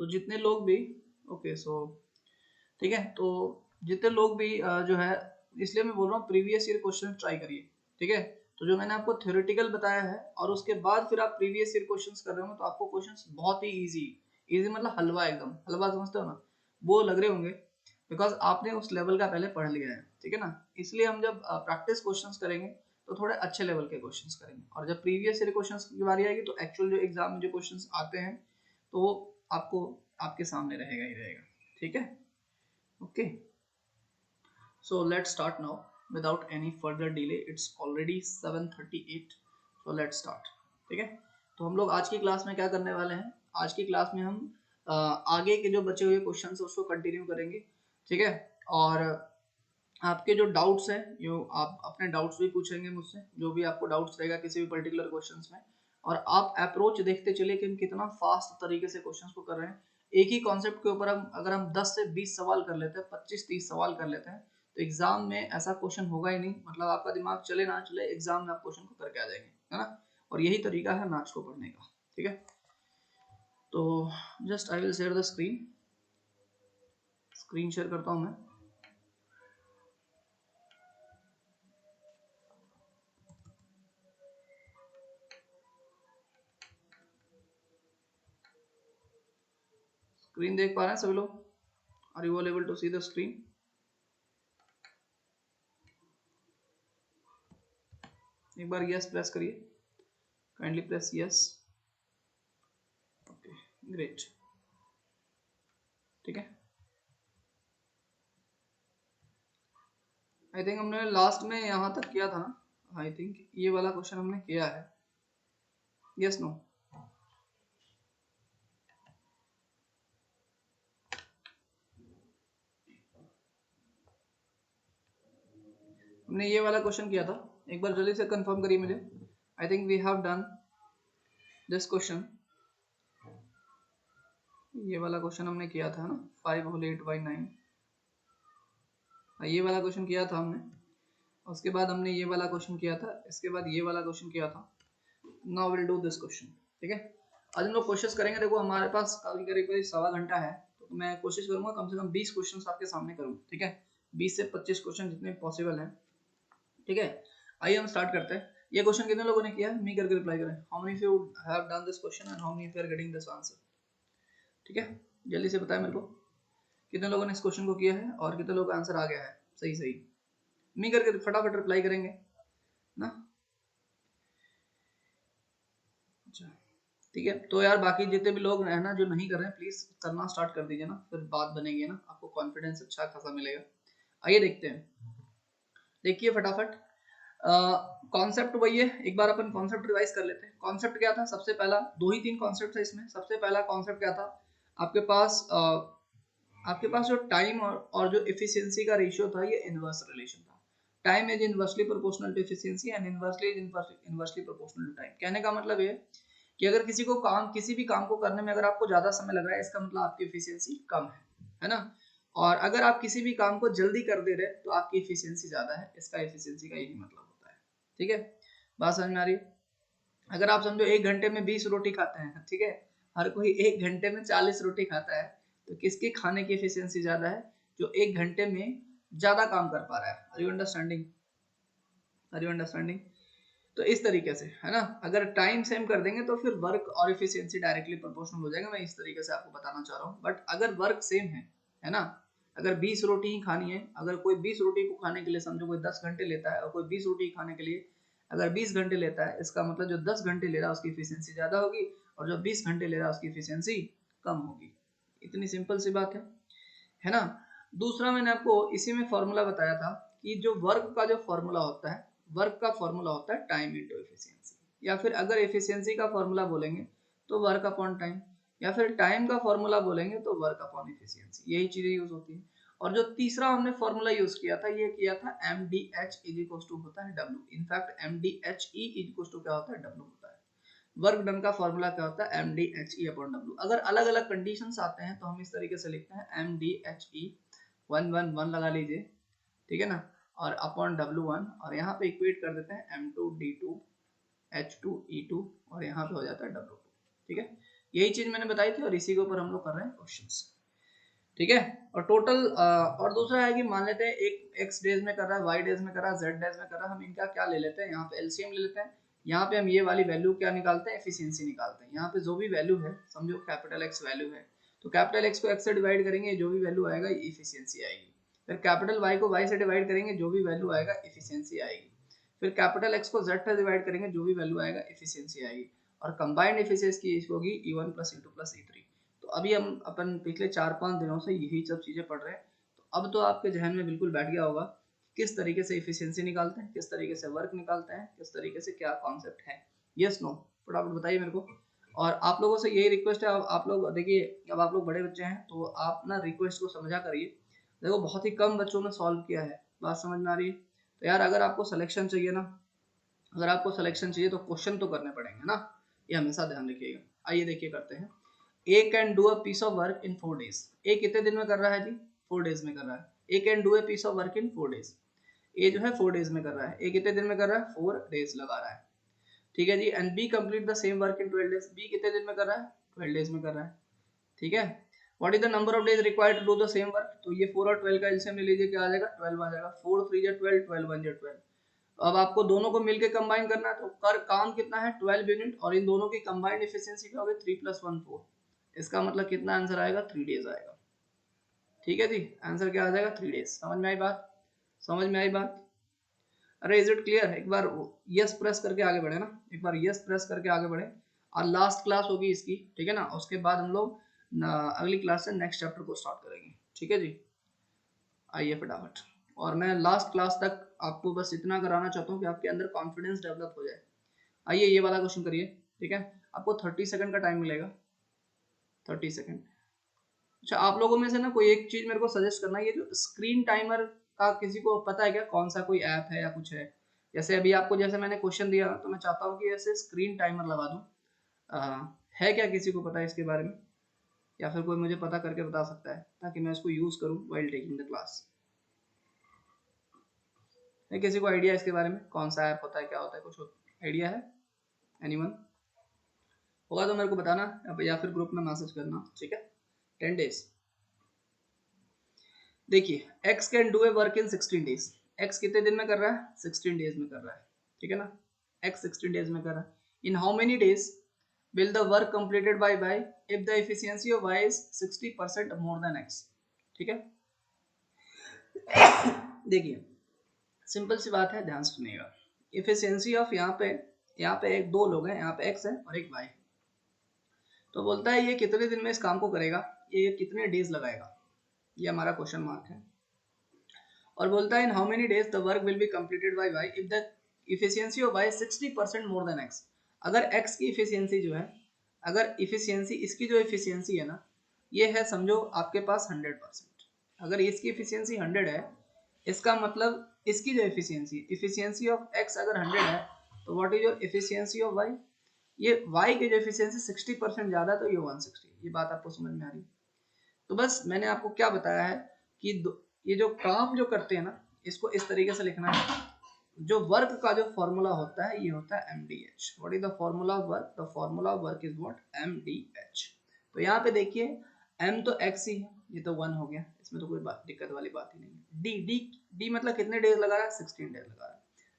तो जितने लोग भी ओके सो ठीक है, तो जितने लोग भी जो है, इसलिए मैं बोल रहा हूँ प्रीवियस ईयर क्वेश्चन ट्राई करिए। ठीक है, तो जो मैंने आपको थ्योरेटिकल बताया है और उसके बाद फिर आप प्रीवियस ईयर क्वेश्चंस कर रहे हो तो आपको क्वेश्चंस बहुत ही इजी इजी मतलब हलवा, एकदम हलवा समझते हो ना, वो लग रहे होंगे बिकॉज आपने उस लेवल का पहले पढ़ लिया है। ठीक है ना, इसलिए हम जब प्रैक्टिस क्वेश्चंस करेंगे तो थोड़े अच्छे लेवल के क्वेश्चंस करेंगे, और जब प्रीवियस ईयर क्वेश्चंस की बारी आएगी तो एक्चुअल जो एग्जाम में जो क्वेश्चंस आते हैं तो वो आपको आपके सामने रहेगा ही रहेगा। ठीक है, okay, so let's start now without any further delay. It's already 7:38, so let's start. ठीक है, तो हम लोग आज की क्लास में क्या करने वाले हैं, आज की क्लास में हम आगे के जो बचे हुए क्वेश्चंस है उसको कंटिन्यू करेंगे। ठीक है, और आपके जो डाउट्स हैं जो आप अपने डाउट्स भी पूछेंगे मुझसे, जो भी आपको डाउट्स रहेगा किसी भी पर्टिकुलर क्वेश्चंस में, और आप अप्रोच देखते चलिए कि हम कितना फास्ट तरीके से क्वेश्चंस को कर रहे हैं। एक ही कॉन्सेप्ट के ऊपर हम अगर हम 10 से 20 सवाल कर लेते हैं, 25-30 सवाल कर लेते हैं, तो एग्जाम में ऐसा क्वेश्चन होगा ही नहीं, मतलब आपका दिमाग चले ना चले एग्जाम में आप क्वेश्चन को करके आ जाएंगे, है ना। और यही तरीका है मैथ्स को पढ़ने का। ठीक है, तो just I will share the screen share करता हूँ मैं। स्क्रीन देख पा रहे हैं सभी लोग? Are you all able to see the screen? एक बार यस प्रेस करिए, kindly press yes. Okay, great. ठीक है, आई थिंक हमने लास्ट में यहाँ तक किया था ना, आई थिंक ये वाला क्वेश्चन हमने किया है। Yes no? हमने ये वाला क्वेश्चन किया था, एक बार जल्दी से कंफर्म करिए मुझे। I think we have done this question, ये वाला क्वेश्चन हमने किया था ना, 5 होल 8/9, ये वाला क्वेश्चन किया था हमने। उसके बाद हमने ये वाला क्वेश्चन किया था, इसके बाद ये वाला क्वेश्चन किया था। Now will do this question. ठीक है, आज हम लोग कोशिश करेंगे, देखो हमारे पास करीब करीब सवा घंटा है, तो मैं कोशिश करूंगा कम से कम 20 क्वेश्चन आपके सामने करूँ। ठीक है, 20 से 25 क्वेश्चन जितने पॉसिबल हैं। ठीक है, आइए हम स्टार्ट करते हैं। ये क्वेश्चन कितने लोगों ने किया है, मी करके रिप्लाई करें। How many of you have done this question and how many of you are getting this answer? ठीक है, जल्दी से बताएं मेरे को कितने लोगों ने इस क्वेश्चन को किया है और कितने लोगों का आंसर आ गया है सही सही। मी करके फटाफट रिप्लाई करेंगे ना। अच्छा, ठीक है, तो यार बाकी जितने भी लोग हैं ना जो नहीं कर रहे हैं, प्लीज करना स्टार्ट कर दीजिए ना, फिर बात बनेगी ना, आपको कॉन्फिडेंस अच्छा खासा मिलेगा। आइए देखते हैं, देखिए फटाफट। कॉन्सेप्ट वही है, एक बार अपन कॉन्सेप्ट रिवाइज कर लेते हैं। कॉन्सेप्ट क्या था, सबसे पहला दो ही तीन कॉन्सेप्ट है इसमें। सबसे पहला कॉन्सेप्ट क्या था, आपके पास आपके पास जो टाइम और जो एफिशिएंसी का रेशियो था, ये इनवर्स रिलेशन था। Time is inversely proportional to efficiency and inversely is inversely proportional to time. कहने का मतलब ये कि अगर किसी भी काम को करने में अगर आपको ज्यादा समय लग रहा है, इसका मतलब आपकी एफिशिएंसी कम है ना। और अगर आप किसी भी काम को जल्दी कर दे रहे हैं तो आपकी एफिशिएंसी ज्यादा है, इसका एफिशिएंसी का यही मतलब होता है। ठीक है, बात समझ में आ रही है? अगर आप समझो 1 घंटे में 20 रोटी खाते हैं, ठीक है, हर कोई 1 घंटे में 40 रोटी खाता है, तो किसकी खाने की एफिशिएंसी ज्यादा है? जो 1 घंटे में ज्यादा काम कर पा रहा है। Are you understanding? Are you understanding? तो इस तरीके से है ना, अगर टाइम सेम कर देंगे तो फिर वर्क और एफिशिएंसी डायरेक्टली प्रोपोर्शनल हो जाएगा। मैं इस तरीके से आपको बताना चाह रहा हूँ, बट अगर वर्क सेम है ना, अगर 20 रोटी ही खानी है, अगर कोई 20 रोटी को खाने के लिए समझो कोई 10 घंटे लेता है और कोई 20 रोटी खाने के लिए अगर 20 घंटे लेता है, इसका मतलब जो 10 घंटे ले रहा है उसकी एफिशिएंसी ज्यादा होगी और जो 20 घंटे ले रहा है उसकी एफिशिएंसी कम होगी। इतनी सिंपल सी बात है ना। दूसरा मैंने आपको इसी में फॉर्मूला बताया था कि जो वर्क का जो फॉर्मूला होता है, वर्क का फॉर्मूला होता है टाइम इनटू एफिशिएंसी, या फिर अगर एफिशिएंसी का फॉर्मूला बोलेंगे तो वर्क अपॉन टाइम, या फिर टाइम का फॉर्मूला बोलेंगे तो वर्क अपॉन एफिशिएंसी, यही चीजें यूज होती है। और जो तीसरा हमने फॉर्मूला यूज किया था, ये किया था MDH इज इक्वल टू होता है W। In fact MDHE is equal to क्या होता है, W होता है। वर्क डन का फॉर्मूला क्या होता है, MDHE अपॉन W। अगर अलग अलग कंडीशंस आते हैं तो हम इस तरीके से लिखते हैं MDHE 111 लगा लीजिए, ठीक है ना, और अपॉन W1, और यहाँ पे इक्वेट कर देते हैं M2D2 H2E2, और यहाँ पे हो जाता है W2। ठीक है, यही चीज मैंने बताई थी और इसी के ऊपर हम लोग कर रहे हैं क्वेश्चंस, ठीक है। और टोटल और दूसरा है कि मान लेते हैं एक x डेज में कर रहा है, y डेज में कर रहा है, z डेज में कर रहा है, हम इनका क्या ले लेते हैं, यहाँ पे एलसीएम ले लेते हैं। यहाँ पे हम ये वाली वैल्यू क्या निकालते हैं, एफिशिएंसी निकालते हैं। यहाँ पे जो भी वैल्यू है, समझो कैपिटल X वैल्यू है, तो कैपिटल X को X से डिवाइड करेंगे, जो भी वैल्यू आएगा एफिशिएंसी आएगी। फिर कैपिटल Y को Y से डिवाइड करेंगे, जो भी वैल्यू आएगा एफिशिएंसी आएगी। फिर कैपिटल X को Z से डिवाइड करेंगे, जो भी वैल्यू आएगा एफिशिएंसी आएगी। और कंबाइंड एफिशिएंसी होगी E1 + E2 + E3। तो अभी हम अपन पिछले 4-5 दिनों से यही सब चीजें पढ़ रहे हैं, तो अब तो आपके जहन में बिल्कुल बैठ गया होगा किस तरीके से एफिशिएंसी निकालते हैं, किस तरीके से वर्क निकालते हैं, किस तरीके से क्या कॉन्सेप्ट है। यस नो, फटाफट बताइए मेरे को। और आप लोगों से यही रिक्वेस्ट है, आप लोग देखिए, अब आप लोग बड़े बच्चे हैं तो आप ना रिक्वेस्ट को समझा करिए। देखो बहुत ही कम बच्चों ने सॉल्व किया है, बात समझ में आ रही है। तो यार अगर आपको सिलेक्शन चाहिए ना, अगर आपको सिलेक्शन चाहिए तो क्वेश्चन तो करने पड़ेंगे ना, ये हमेशा ध्यान रखिएगा। आइए देखिए करते हैं। A can do a piece of work in 4 days। A कितने दिन में कर रहा है जी, 4 days में कर रहा है। A can do a piece of work in 4 days। A जो है 4 days में कर रहा है। ए कितने दिन में कर रहा है, 4 days लगा रहा है, ठीक है जी। And B complete the same work in 12 days। B कितने दिन में कर रहा है, 12 days में कर रहा है, ठीक है। What is the number of days required to do the same work. तो ये 4 और 12 का एलसीएम ले लीजिए, क्या आ जाएगा, 12 आ जाएगा। 4 3 जा 12, 12 1 जा 12। अब आपको दोनों को मिलके कंबाइन करना है, तो कर काम कितना है, 12 यूनिट, और इन दोनों की कंबाइंड एफिशिएंसी क्या होगी, 3 + 1 4। इसका मतलब कितना आंसर आएगा, 3 डेज आएगा, ठीक है जी। आंसर क्या आ जाएगा, 3 डेज। समझ में आई बात, समझ में आई बात। अरे इज इट क्लियर, एक बार यस प्रेस करके आगे बढ़े ना, एक बार यस प्रेस करके आगे बढ़े। और लास्ट क्लास होगी इसकी, ठीक है ना, उसके बाद हम लोग अगली क्लास से नेक्स्ट चैप्टर को स्टार्ट करेंगे, ठीक है जी। आइए फटाफट। और मैं लास्ट क्लास तक आपको बस इतना कराना चाहता हूँ कि आपके अंदर कॉन्फिडेंस डेवलप हो जाए। आइए ये वाला क्वेश्चन करिए, ठीक है। आपको 30 सेकंड का टाइम मिलेगा, 30 सेकंड। अच्छा, आप लोगों में से ना कोई एक चीज मेरे को सजेस्ट करना है, ये जो स्क्रीन टाइमर का किसी को पता है क्या, कौन सा कोई ऐप है या कुछ है। जैसे अभी आपको, जैसे मैंने क्वेश्चन दिया तो मैं चाहता हूँ कि ऐसे स्क्रीन टाइमर लगा दूं। है क्या किसी को पता है इसके बारे में, या फिर कोई मुझे पता करके बता सकता है ताकि मैं इसको यूज करूँ व्हाइल टेकिंग द क्लास। है किसी को आइडिया इसके बारे में, कौन सा ऐप होता है, क्या होता है, कुछ आइडिया है एनीवन? होगा तो मेरे को बताना, या फिर ग्रुप में मैसेज करना, ठीक है। 10 डेज। देखिए x can do A work in 16 days. x कितने दिन में कर रहा है, 16 डेज में कर रहा है, ठीक है ना। x 16 डेज में कर रहा है। In how many days will the work completed by y if the efficiency of y is 60% more than x, ठीक है। देखिए सिंपल सी बात है, ध्यान से सुनिएगा। इफिशियंसी ऑफ यहाँ पे एक दो लोग हैं, यहाँ पे x है और एक y। तो बोलता है ये कितने दिन में इस काम को करेगा, ये कितने डेज लगाएगा, ये हमारा क्वेश्चन मार्क है। और बोलता है in how many days the work will be completed by y if the efficiency of y 60% more than x। अगर x की इफिशियंसी जो है, अगर इफिशियंसी, इसकी जो इफिशियंसी है ना, ये है समझो आपके पास 100%। अगर इसकी इफिशियंसी 100 है, इसका मतलब इसकी जो इफिशियंसी ऑफ x अगर 100 है, तो what is your efficiency of y, ये y की जो इफिशियंसी 60% ज्यादा है, तो ये 160। ये बात आपको समझ में आ रही है। तो बस मैंने आपको क्या बताया है कि ये जो काम जो करते हैं ना, इसको इस तरीके से लिखना है। जो वर्क का जो फॉर्मूला होता है, ये होता है mdh। What is the formula of work, the formula of work is what, mdh। तो यहाँ पे देखिए m तो x ही है, ये तो 1 हो गया, इसमें तो कोई दिक्कत वाली बात ही नहीं है। d मतलब कितने डेज लगा रहा है, 16 डेज लगा रहा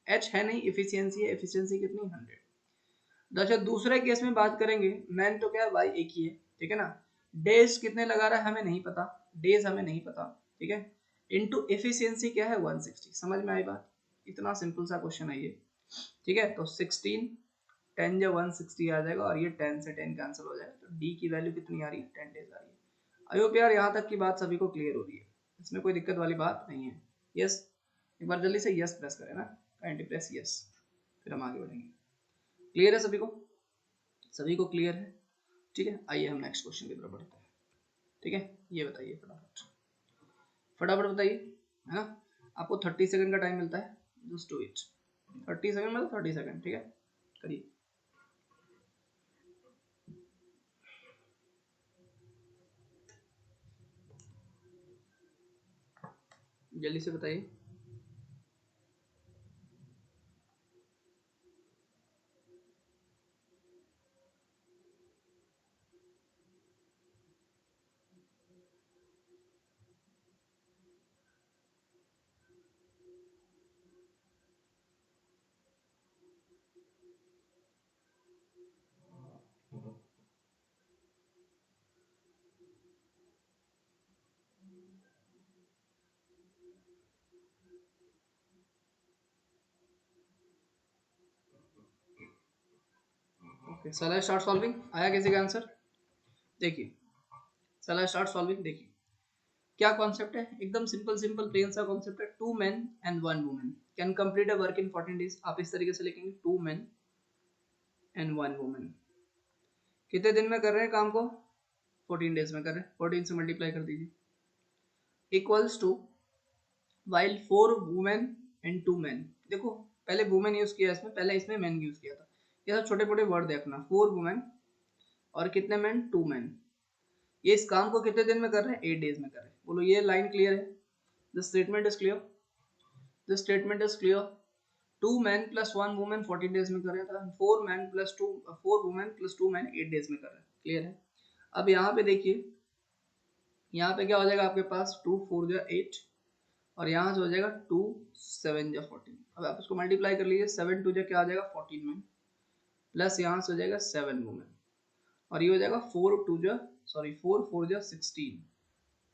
है। h है नहीं, इफिशियंसी है, इफिशियंसी कितनी, 100। अच्छा दूसरे केस में बात करेंगे, मैन तो क्या है, y एक ही है, ठीक है ना। डेज कितने लगा रहा है हमें नहीं पता, डेज हमें नहीं पता, ठीक है। इनटू एफिशिएंसी क्या है, 160। समझ में आई बात, इतना सिंपल सा क्वेश्चन है ये, ठीक है। तो 16 10 या 160 आ जाएगा, और ये 10 से 10 कैंसिल हो जाएगा, तो डी की वैल्यू कितनी आ रही है, 10 डेज आ रही है। आई होप यार यहाँ तक की बात सभी को क्लियर हो रही है, इसमें कोई दिक्कत वाली बात नहीं है। यस, एक बार जल्दी से यस प्रेस करें ना, काइंडली प्रेस यस, फिर हम आगे बढ़ेंगे। क्लियर है सभी को, सभी को क्लियर है, ठीक है। आइए हम नेक्स्ट क्वेश्चन की तरफ बढ़ते हैं, ठीक है। ये बताइए फटाफट, फटाफट बताइए, है ना। आपको 30 सेकंड का टाइम मिलता है, जस्ट डू इट। 30 सेकंड मतलब 30 सेकंड, ठीक है, करिए। जल्दी से बताइए। Okay, shall I start solving? आया किसी का आंसर? देखिए, शैल आई स्टार्ट सॉल्विंग? देखिए क्या कॉन्सेप्ट है, एकदम सिंपल सिंपल प्लेन सा कॉन्सेप्ट है। 2 men and 1 woman can complete a work in 14 days। आप इस तरीके से लिखेंगे 2 men and 1 woman कितने दिन में कर रहे हैं काम को? 14 डेज में कर रहे हैं। 14 से मल्टीप्लाई कर दीजिए, equals to while 4 women and 2 men। देखो पहले वुमेन यूज किया इसमें, पहले इसमें मैन यूज किया था। ये सब छोटे छोटे वर्ड देखना। 4 women और कितने मैन? 2 men। ये इस काम को कितने दिन में कर रहे हैं? 8 डेज में कर रहे हैं। बोलो ये लाइन क्लियर है? The statement is clear? The statement is clear? 2 men plus 1 woman 14 days में कर रहे हैं, 4 men plus 4 women plus 2 men 8 days में कर रहे हैं। क्लियर है? अब यहाँ पे देखिए, यहाँ पे क्या हो जाएगा आपके पास? 2 4 जा 8 और यहाँ से हो जाएगा 2 7 जा 14। अब आप इसको मल्टीप्लाई कर लीजिए, 7 2 जा क्या हो जाएगा? 14 men प्लस यहाँ से हो जाएगा 7 women और ये हो जाएगा 4 2 जा 4 जा 16।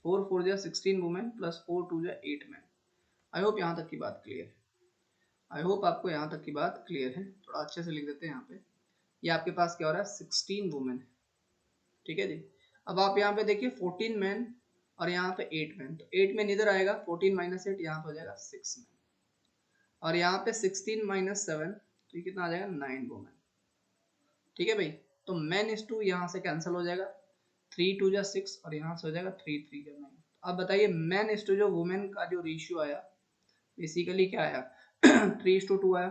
4 4 जा 16 women प्लस 4 2 जा 8 men। आई होप यहाँ तक की बात क्लियर है। आई होप आपको यहाँ तक की बात क्लियर है। थोड़ा अच्छे से लिख देते हैं यहाँ पे। ये आपके पास क्या हो रहा है? 16 वुमेन। ठीक है जी। अब आप यहाँ पे देखिए 14 मैन और यहाँ पे 8 मैन, तो 8 मैन इधर आएगा, 14 माइनस 8 यहाँ पे हो जाएगा 6 मैन और यहाँ पे 16 माइनस 7 तो ये कितना आ जाएगा? 9 वुमेन। ठीक है भाई, तो मैन इस टू यहाँ से कैंसिल हो जाएगा, 3 2 जा 6 और यहाँ से हो जाएगा 3 3 जा 9। अब बताइए मैन इस टू जो वुमेन का जो रेशियो आया बेसिकली क्या आया? 3:2 आया।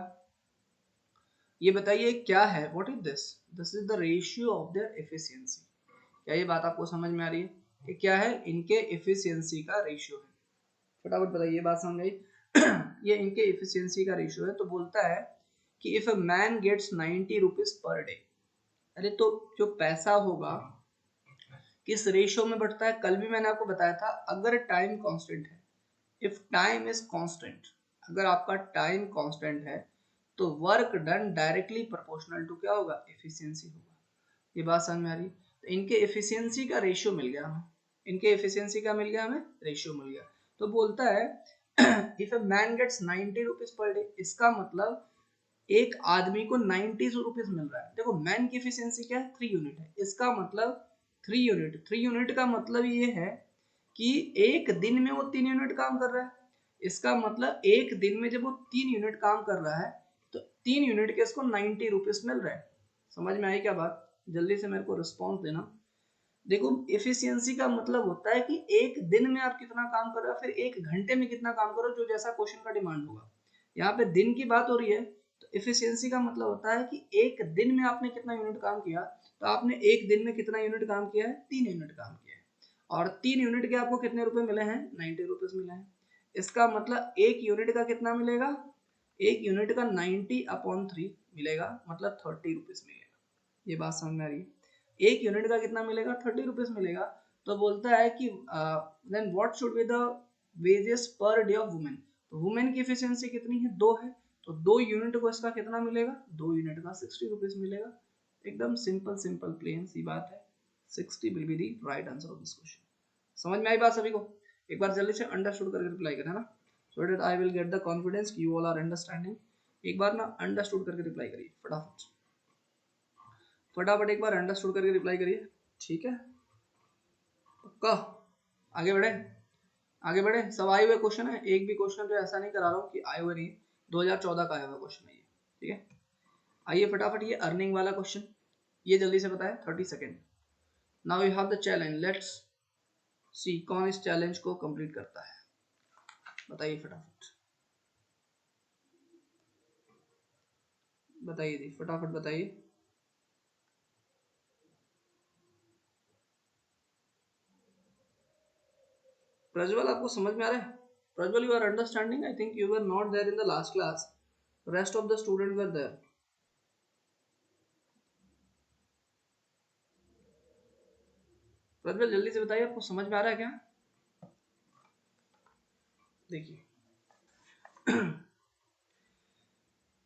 ये बताइए क्या है? What is this? This is the ratio of their efficiency. क्या ये बात आपको समझ में आ रही है कि क्या है? इनके एफिशिएंसी का रेशियो है। फटाफट बताइए, बात समझ आई? ये इनके एफिशिएंसी का रेशियो है। तो बोलता है कि if a man gets 90 rupees per day, अरे तो जो पैसा होगा किस रेशियो में बढ़ता है? कल भी मैंने आपको बताया था, अगर टाइम कांस्टेंट है, इफ टाइम इज कांस्टेंट, अगर आपका टाइम कांस्टेंट है तो work done directly proportional to क्या होगा? एफिशिएंसी होगा। ये बात समझ में आ रही है? तो इनके एफिशिएंसी का रेशियो मिल गया हमें। इनके एफिशिएंसी का मिल गया हमें, रेशियो मिल गया। तो बोलता है if a man gets 90 rupees per day, इसका मतलब एक आदमी को 90 रुपीज मिल रहा है। देखो मैन की एफिशिएंसी क्या है? 3 यूनिट है। इसका मतलब 3 यूनिट, 3 यूनिट का मतलब ये है कि एक दिन में वो 3 यूनिट काम कर रहा है। इसका मतलब एक दिन में जब वो 3 यूनिट काम कर रहा है तो 3 यूनिट के इसको 90 रुपीज मिल रहा है। समझ में आई क्या बात? जल्दी से मेरे को रिस्पॉन्स देना। देखो एफिशिएंसी का मतलब होता है कि एक दिन में आप कितना काम कर रहे हो, फिर एक घंटे में कितना काम करो, जो जैसा क्वेश्चन का डिमांड होगा। यहाँ पे दिन की बात हो रही है, तो एफिशिएंसी का मतलब होता है कि एक दिन में आपने कितना यूनिट काम किया। तो आपने एक दिन में कितना यूनिट काम किया है? 3 यूनिट काम किया है और 3 यूनिट के आपको कितने रुपए मिले हैं? 90 रुपीज मिले हैं। इसका मतलब एक यूनिट का कितना मिलेगा? एक यूनिट का 90/3 मिलेगा, मतलब 30 रुपीज मिलेगा। ये बात समझ में आ रही है? एक यूनिट का कितना मिलेगा? 30 रुपीज मिलेगा। तो बोलता है कि then what should be the wages per day of women. तो वुमेन की एफिशिएंसी कितनी है? 2 है। तो 2 यूनिट को इसका कितना मिलेगा? 2 यूनिट का 60 रुपीज मिलेगा। एकदम सिंपल सिंपल प्लेन सी बात है। 60 will be the right answer of this question. समझ में आई बात सभी को? एक बार जल्दी से अंडरस्टूड करके रिप्लाई करें ना, so that I will get the confidence कि यू ऑल आर अंडरस्टैंडिंग। एक बार ना अंडरस्टूड करके रिप्लाई करिए फटाफट। फटाफट एक बार अंडरस्टूड करके रिप्लाई करिए। ठीक है, पक्का? आगे बढ़े? आगे बढ़े? सब आए हुए क्वेश्चन है, एक भी क्वेश्चन तो ऐसा नहीं करा रहा हूँ कि आए हुए नहीं। 2014 का आया हुआ क्वेश्चन है ये। ठीक है, आइए फटाफट ये अर्निंग वाला क्वेश्चन, ये जल्दी से बताएं। 30 second. Now you have the challenge, let's see कौन इस चैलेंज को कंप्लीट करता है। बताइए फटाफट, बताइए जी फटाफट बताइए। प्रज्वल आपको समझ में आ रहा है? Prajwal you are understanding? I think you were not there in the last class, rest of the student were there. Prajwal जल्दी से बताइए, आपको समझ में आ रहा है क्या? देखिए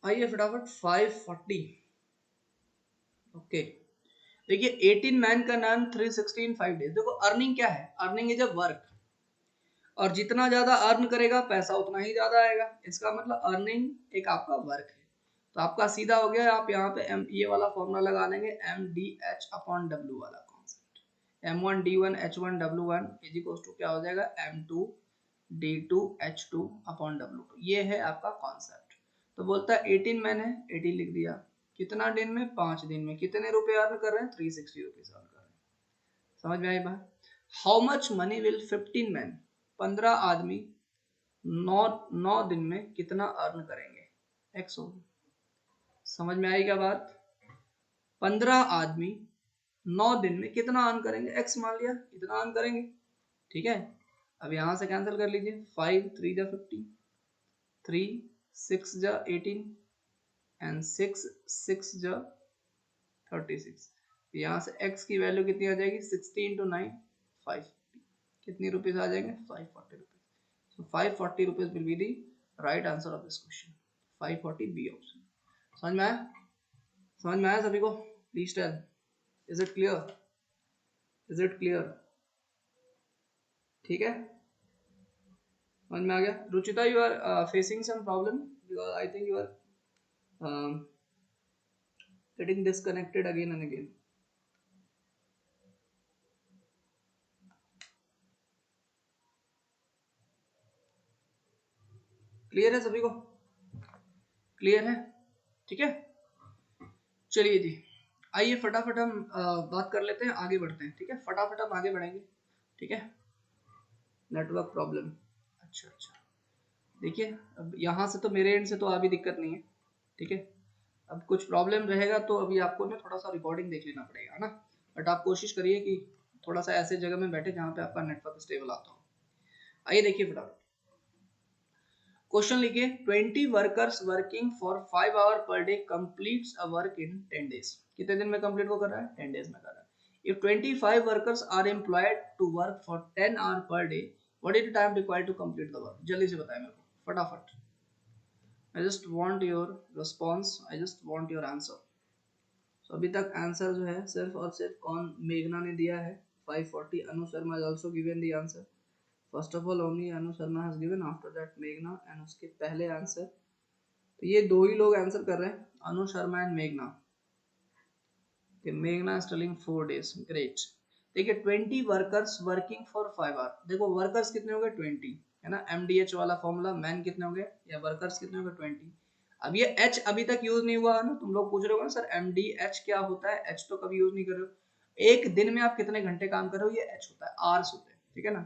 आइए फटाफट 540 ओके देखिए 18 मैन का नाम 360 इन 5 डेज। देखो अर्निंग क्या है, अर्निंग इज अ वर्क, और जितना ज्यादा अर्न करेगा पैसा उतना ही ज्यादा आएगा। इसका मतलब अर्निंग एक आपका वर्क है। तो आपका सीधा हो गया, आप यहाँ पे ये वाला फॉर्मूला लगा देंगे, M D H upon W वाला concept. M1 D1 H1 W1 is equal to क्या हो जाएगा, M2 D2 H2 upon W2। ये है आपका कॉन्सेप्ट। तो बोलता है 18 मैंने 18 लिख दिया, कितना दिन में, 5 दिन में, कितने रुपए अर्न कर रहे हैं, 360 रुपीज अर्न कर रहे हैं। समझ में आई बात। How much money will 15 man, 15 आदमी 9 दिन में कितना अर्न करेंगे, एक्स होगी। समझ में आई क्या बात। 15 आदमी 9 दिन में कितना अर्न करेंगे, एक्स मान लिया, इतना अर्न करेंगे। ठीक है, अब यहां से कैंसिल कर लीजिए, 5 3 जा 15, 3 6 जा 18 एंड 6 6 जा 36। यहाँ से x की वैल्यू कितनी आ जाएगी, 60 इंटू 9 540। कितनी रुपीज आ जाएंगे, 540 rupees. So 540 rupees will be the right answer of this question, 540 B option. समझ में आया, समझ में आया सभी को, please tell, is it clear, is it clear. ठीक है, समझ में आ गया। Ruchita, you are facing some problem because I think you are getting disconnected again and again. Clear है सभी को, क्लियर है, ठीक है। चलिए जी, आइए फटाफट हम बात कर लेते हैं, आगे बढ़ते हैं। ठीक है, फटाफट हम आगे बढ़ेंगे। ठीक है, नेटवर्क प्रॉब्लम, अच्छा अच्छा, देखिए अब यहाँ से तो मेरे एंड से तो अभी दिक्कत नहीं है। ठीक है, अब कुछ प्रॉब्लम रहेगा तो अभी आपको ना थोड़ा सा रिकॉर्डिंग देख लेना पड़ेगा ना, बट आप कोशिश करिए कि थोड़ा सा ऐसे जगह में बैठे जहाँ पे आपका नेटवर्क स्टेबल आता हो। आइए देखिए फटाफट क्वेश्चन लिखिए, 20 workers working for 5 hour per day completes a work in 10 days. कितने दिन में कंप्लीट वो कर रहा है, 10 डेज में कर रहा है। If 25 workers are employed to work for 10 hour per day, what is the time required to complete the work. जल्दी से बताएं मेरे को फटाफट, I just want your response, I just want your answer. So अभी तक आंसर जो है सिर्फ और सिर्फ कौन, मेघना ने दिया है 540, Anu Sharma is also given the answer. First of all only Anu Sharma has given, after that मेघना, एंड उसके पहले आंसर, तो ये दो ही लोग आंसर कर रहे हैं, अनु शर्मा एंड मेघना। मेघना इज टेलिंग 4 डेज, ग्रेट। देखिए 20 वर्कर्स वर्किंग फॉर 5 आवर, देखो वर्कर्स कितने हो गए 20 है ना, एमडीएच वाला फॉर्मूला, मैन कितने हो गए या वर्कर्स कितने हो गए 20। अब ये एच अभी तक यूज नहीं हुआ है ना, तुम लोग पूछ रहे हो ना सर एमडीएच क्या होता है, एच तो कभी यूज नहीं कर रहे हो। एक दिन में आप कितने घंटे काम कर रहे हो, ये एच होता है, आवर्स होते हैं। ठीक है ना,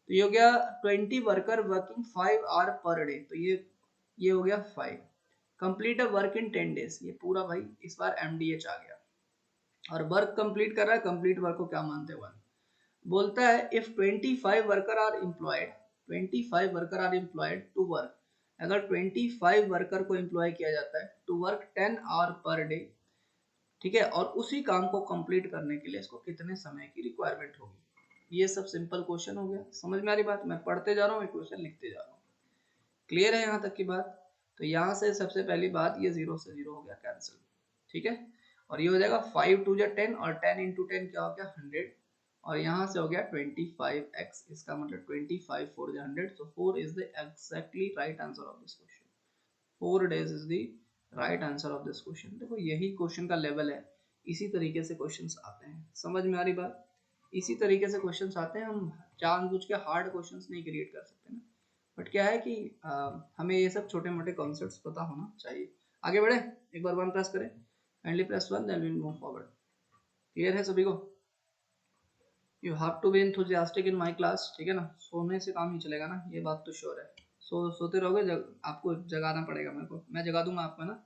तो ये हो गया 20 worker working 5 hour per day, तो ये हो गया 5। Complete a work in 10 days, ये पूरा भाई इस बार एमडीएच आ गया, और वर्क कंप्लीट कर रहा है, कंप्लीट वर्क को क्या मानते हैं, 1। बोलता है if 25 worker are employed, 25 worker are employed to work, अगर 25 वर्कर को एम्प्लॉय किया जाता है to work 10 hour per day, ठीक है, और उसी काम को कंप्लीट करने के लिए इसको कितने समय की रिक्वायरमेंट होगी। ये सब सिंपल क्वेश्चन हो गया, समझ में आ रही बात, मैं पढ़ते जा रहा हूँ, क्वेश्चन लिखते जा रहा हूँ। क्लियर है यहाँ तक की बात। तो यहाँ से सबसे पहली बात, ये 0 से 0 हो गया कैंसिल। ठीक है, और ये हो जाएगा 5 2 10, और 10 इंटू 10 क्या हो गया 100, और यहाँ से हो गया 25x, इसका मतलब 25 4 100, so 4 is the exactly right answer of this question, 4 days is the right answer of this question। देखो यही क्वेश्चन का लेवल है, इसी तरीके से क्वेश्चंस आते हैं, समझ में आ रही बात, इसी तरीके से क्वेश्चंस आते हैं, हम जानबूझ के हार्ड क्वेश्चंस नहीं क्रिएट कर सकते ना, बट क्या है कि हमें ये सब छोटे मोटे कॉन्सेप्ट्स पता होना चाहिए। आगे बढ़े, एक बार 1 प्रेस करें, kindly press 1, then we will move forward. Clear है सभी को, you have to be enthusiastic in my class. ठीक है ना, सोने से काम नहीं चलेगा ना, ये बात तो श्योर है, सोते रहोगे, आपको जगाना पड़ेगा मेरे को, मैं जगा दूंगा आपको ना,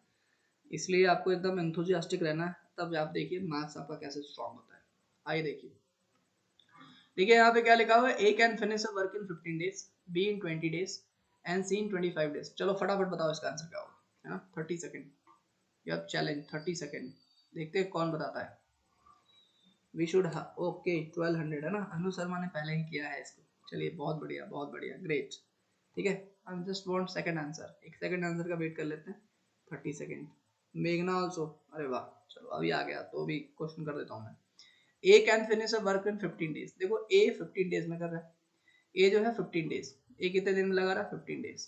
इसलिए आपको एकदम एंथुसियास्टिक रहना है, तब आप देखिए मार्क्स आपका कैसे स्ट्रॉन्ग होता है। आइए देखिए, देखिए यहाँ पे क्या लिखा हुआ है, A can finish a work in 15 days, B in 20 days and C in 25 days. चलो फटाफट बताओ इसका आंसर क्या होगा, है ना, 30 second, you have challenge 30 second, देखते हैं कौन बताता है। वी शुड ओके 1200 है ना, अनु शर्मा ने पहले ही किया है इसको, चलिए बहुत बढ़िया बहुत बढ़िया, ग्रेट। ठीक है, आई जस्ट वांट सेकंड आंसर, एक सेकंड आंसर का वेट कर लेते हैं, 30 सेकंड। मेघना ऑल्सो, अरे वाह, चलो अभी आ गया तो अभी क्वेश्चन कर देता हूँ मैं। A can finish a work in 15 days. देखो ए 15 डेज में कर रहा है, ए जो है 15 डेज, ए कितने दिन में लगा रहा है 15 डेज,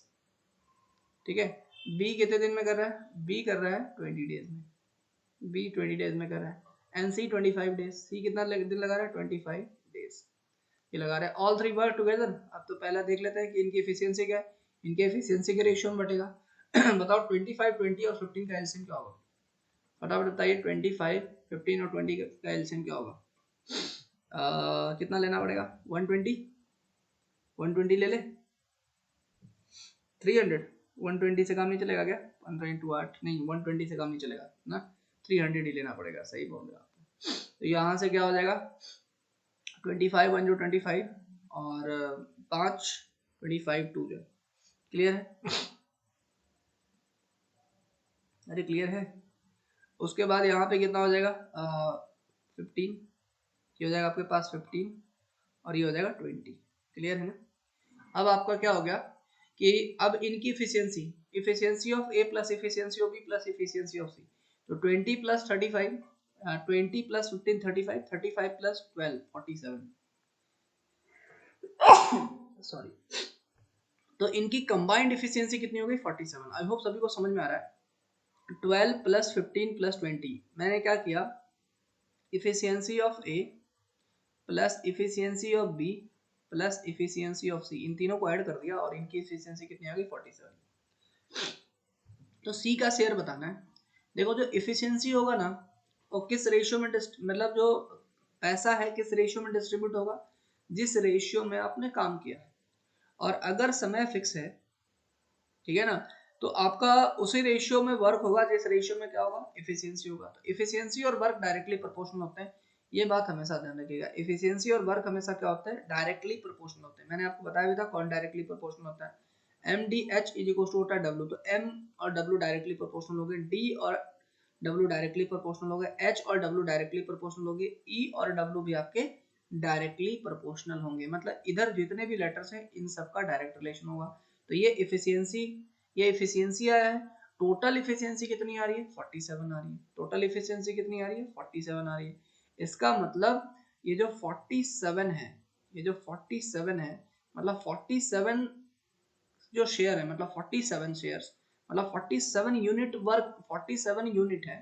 ठीक है। बी कितने दिन में कर रहा है, बी कर रहा है 20 डेज में, बी 20 डेज में कर रहा है। एंड सी 25 डेज, सी कितना दिन लगा रहा है 25 डेज, ये लगा रहा है। All three work together. अब तो पहला देख लेते हैं कि इनकी एफिशिएंसी क्या है, इनके एफिशिएंसी के रेशियो में बटेगा। बताओ 25, 20 और 15 का एलसीएम क्या होगा, फटाफट बताइए। 25, 15 और 20 का एलसीएम क्या होगा? कितना लेना पड़ेगा, 120, 120 ले ले, 300, 120 से काम नहीं चलेगा क्या, 15 इंटू 8 नहीं, 120 से काम नहीं चलेगा ना, 300 ही लेना पड़ेगा, सही बोल रहे आप। तो यहाँ से क्या हो जाएगा, 25 1 जो 25 और 5 25 2 जो, क्लियर है, अरे क्लियर है। उसके बाद यहाँ पे कितना हो जाएगा 15, ये हो जाएगा आपके पास 15 और ये हो जाएगा 20, क्लियर है ना। अब आपका क्या हो गया कि अब इनकी efficiency, efficiency of A plus efficiency of B plus efficiency of C, तो 20 प्लस 35, 20 प्लस 15 35, 35 प्लस 12 47, सॉरी, तो इनकी कंबाइंड इफिशियंसी कितनी हो गई 47। आई होप सभी को समझ में आ रहा है। 12 प्लस 15 प्लस 20, मैंने क्या किया, efficiency of A plus efficiency of B plus efficiency of C, इन तीनों को ऐड कर दिया और इनकी इफिशियंसी कितनी आ गई 47। तो सी का शेयर बताना है। देखो जो इफिशियंसी होगा ना वो किस रेशियो में मतलब जो पैसा है किस रेशियो में डिस्ट्रीब्यूट होगा, जिस रेशियो में आपने काम किया है। और अगर समय फिक्स है, ठीक है ना, तो आपका उसी रेशियो में वर्क होगा जिस रेशियो में क्या होगा, इफिशियंसी होगा। तो इफिशियंसी और वर्क डायरेक्टली प्रोपोर्शनल होते हैं, ये बात हमेशा ध्यान रखिएगा। इफिशियंसी और वर्क हमेशा क्या होता है, डायरेक्टली प्रोपोर्शनल होते हैं। मैंने आपको बताया भी था कौन डायरेक्टली प्रोपोर्शनल होता है, M D H is equal to होता है डब्ल्यू, तो एम और डब्ल्यू डायरेक्टली प्रोपोर्शनल हो गए, डी और डब्ल्यू डायरेक्टली प्रोपोर्शनल हो गए, एच और डब्ल्यू डायरेक्टली प्रोपोर्शनल हो गए, ई और डब्ल्यू भी आपके डायरेक्टली प्रोपोर्शनल होंगे। मतलब इधर जितने भी लेटर्स हैं इन सबका डायरेक्ट रिलेशन होगा। तो ये इफिशियंसी, ये इफिशियंसी आया है। टोटल इफिशियंसी कितनी आ रही है 47 आ रही है, टोटल इफिशियंसी कितनी आ रही है 47 आ रही है। इसका मतलब ये जो 47 है, ये जो 47 है, मतलब 47 जो शेयर है, मतलब 47 शेयर्स, मतलब 47 यूनिट वर्क, 47 यूनिट है,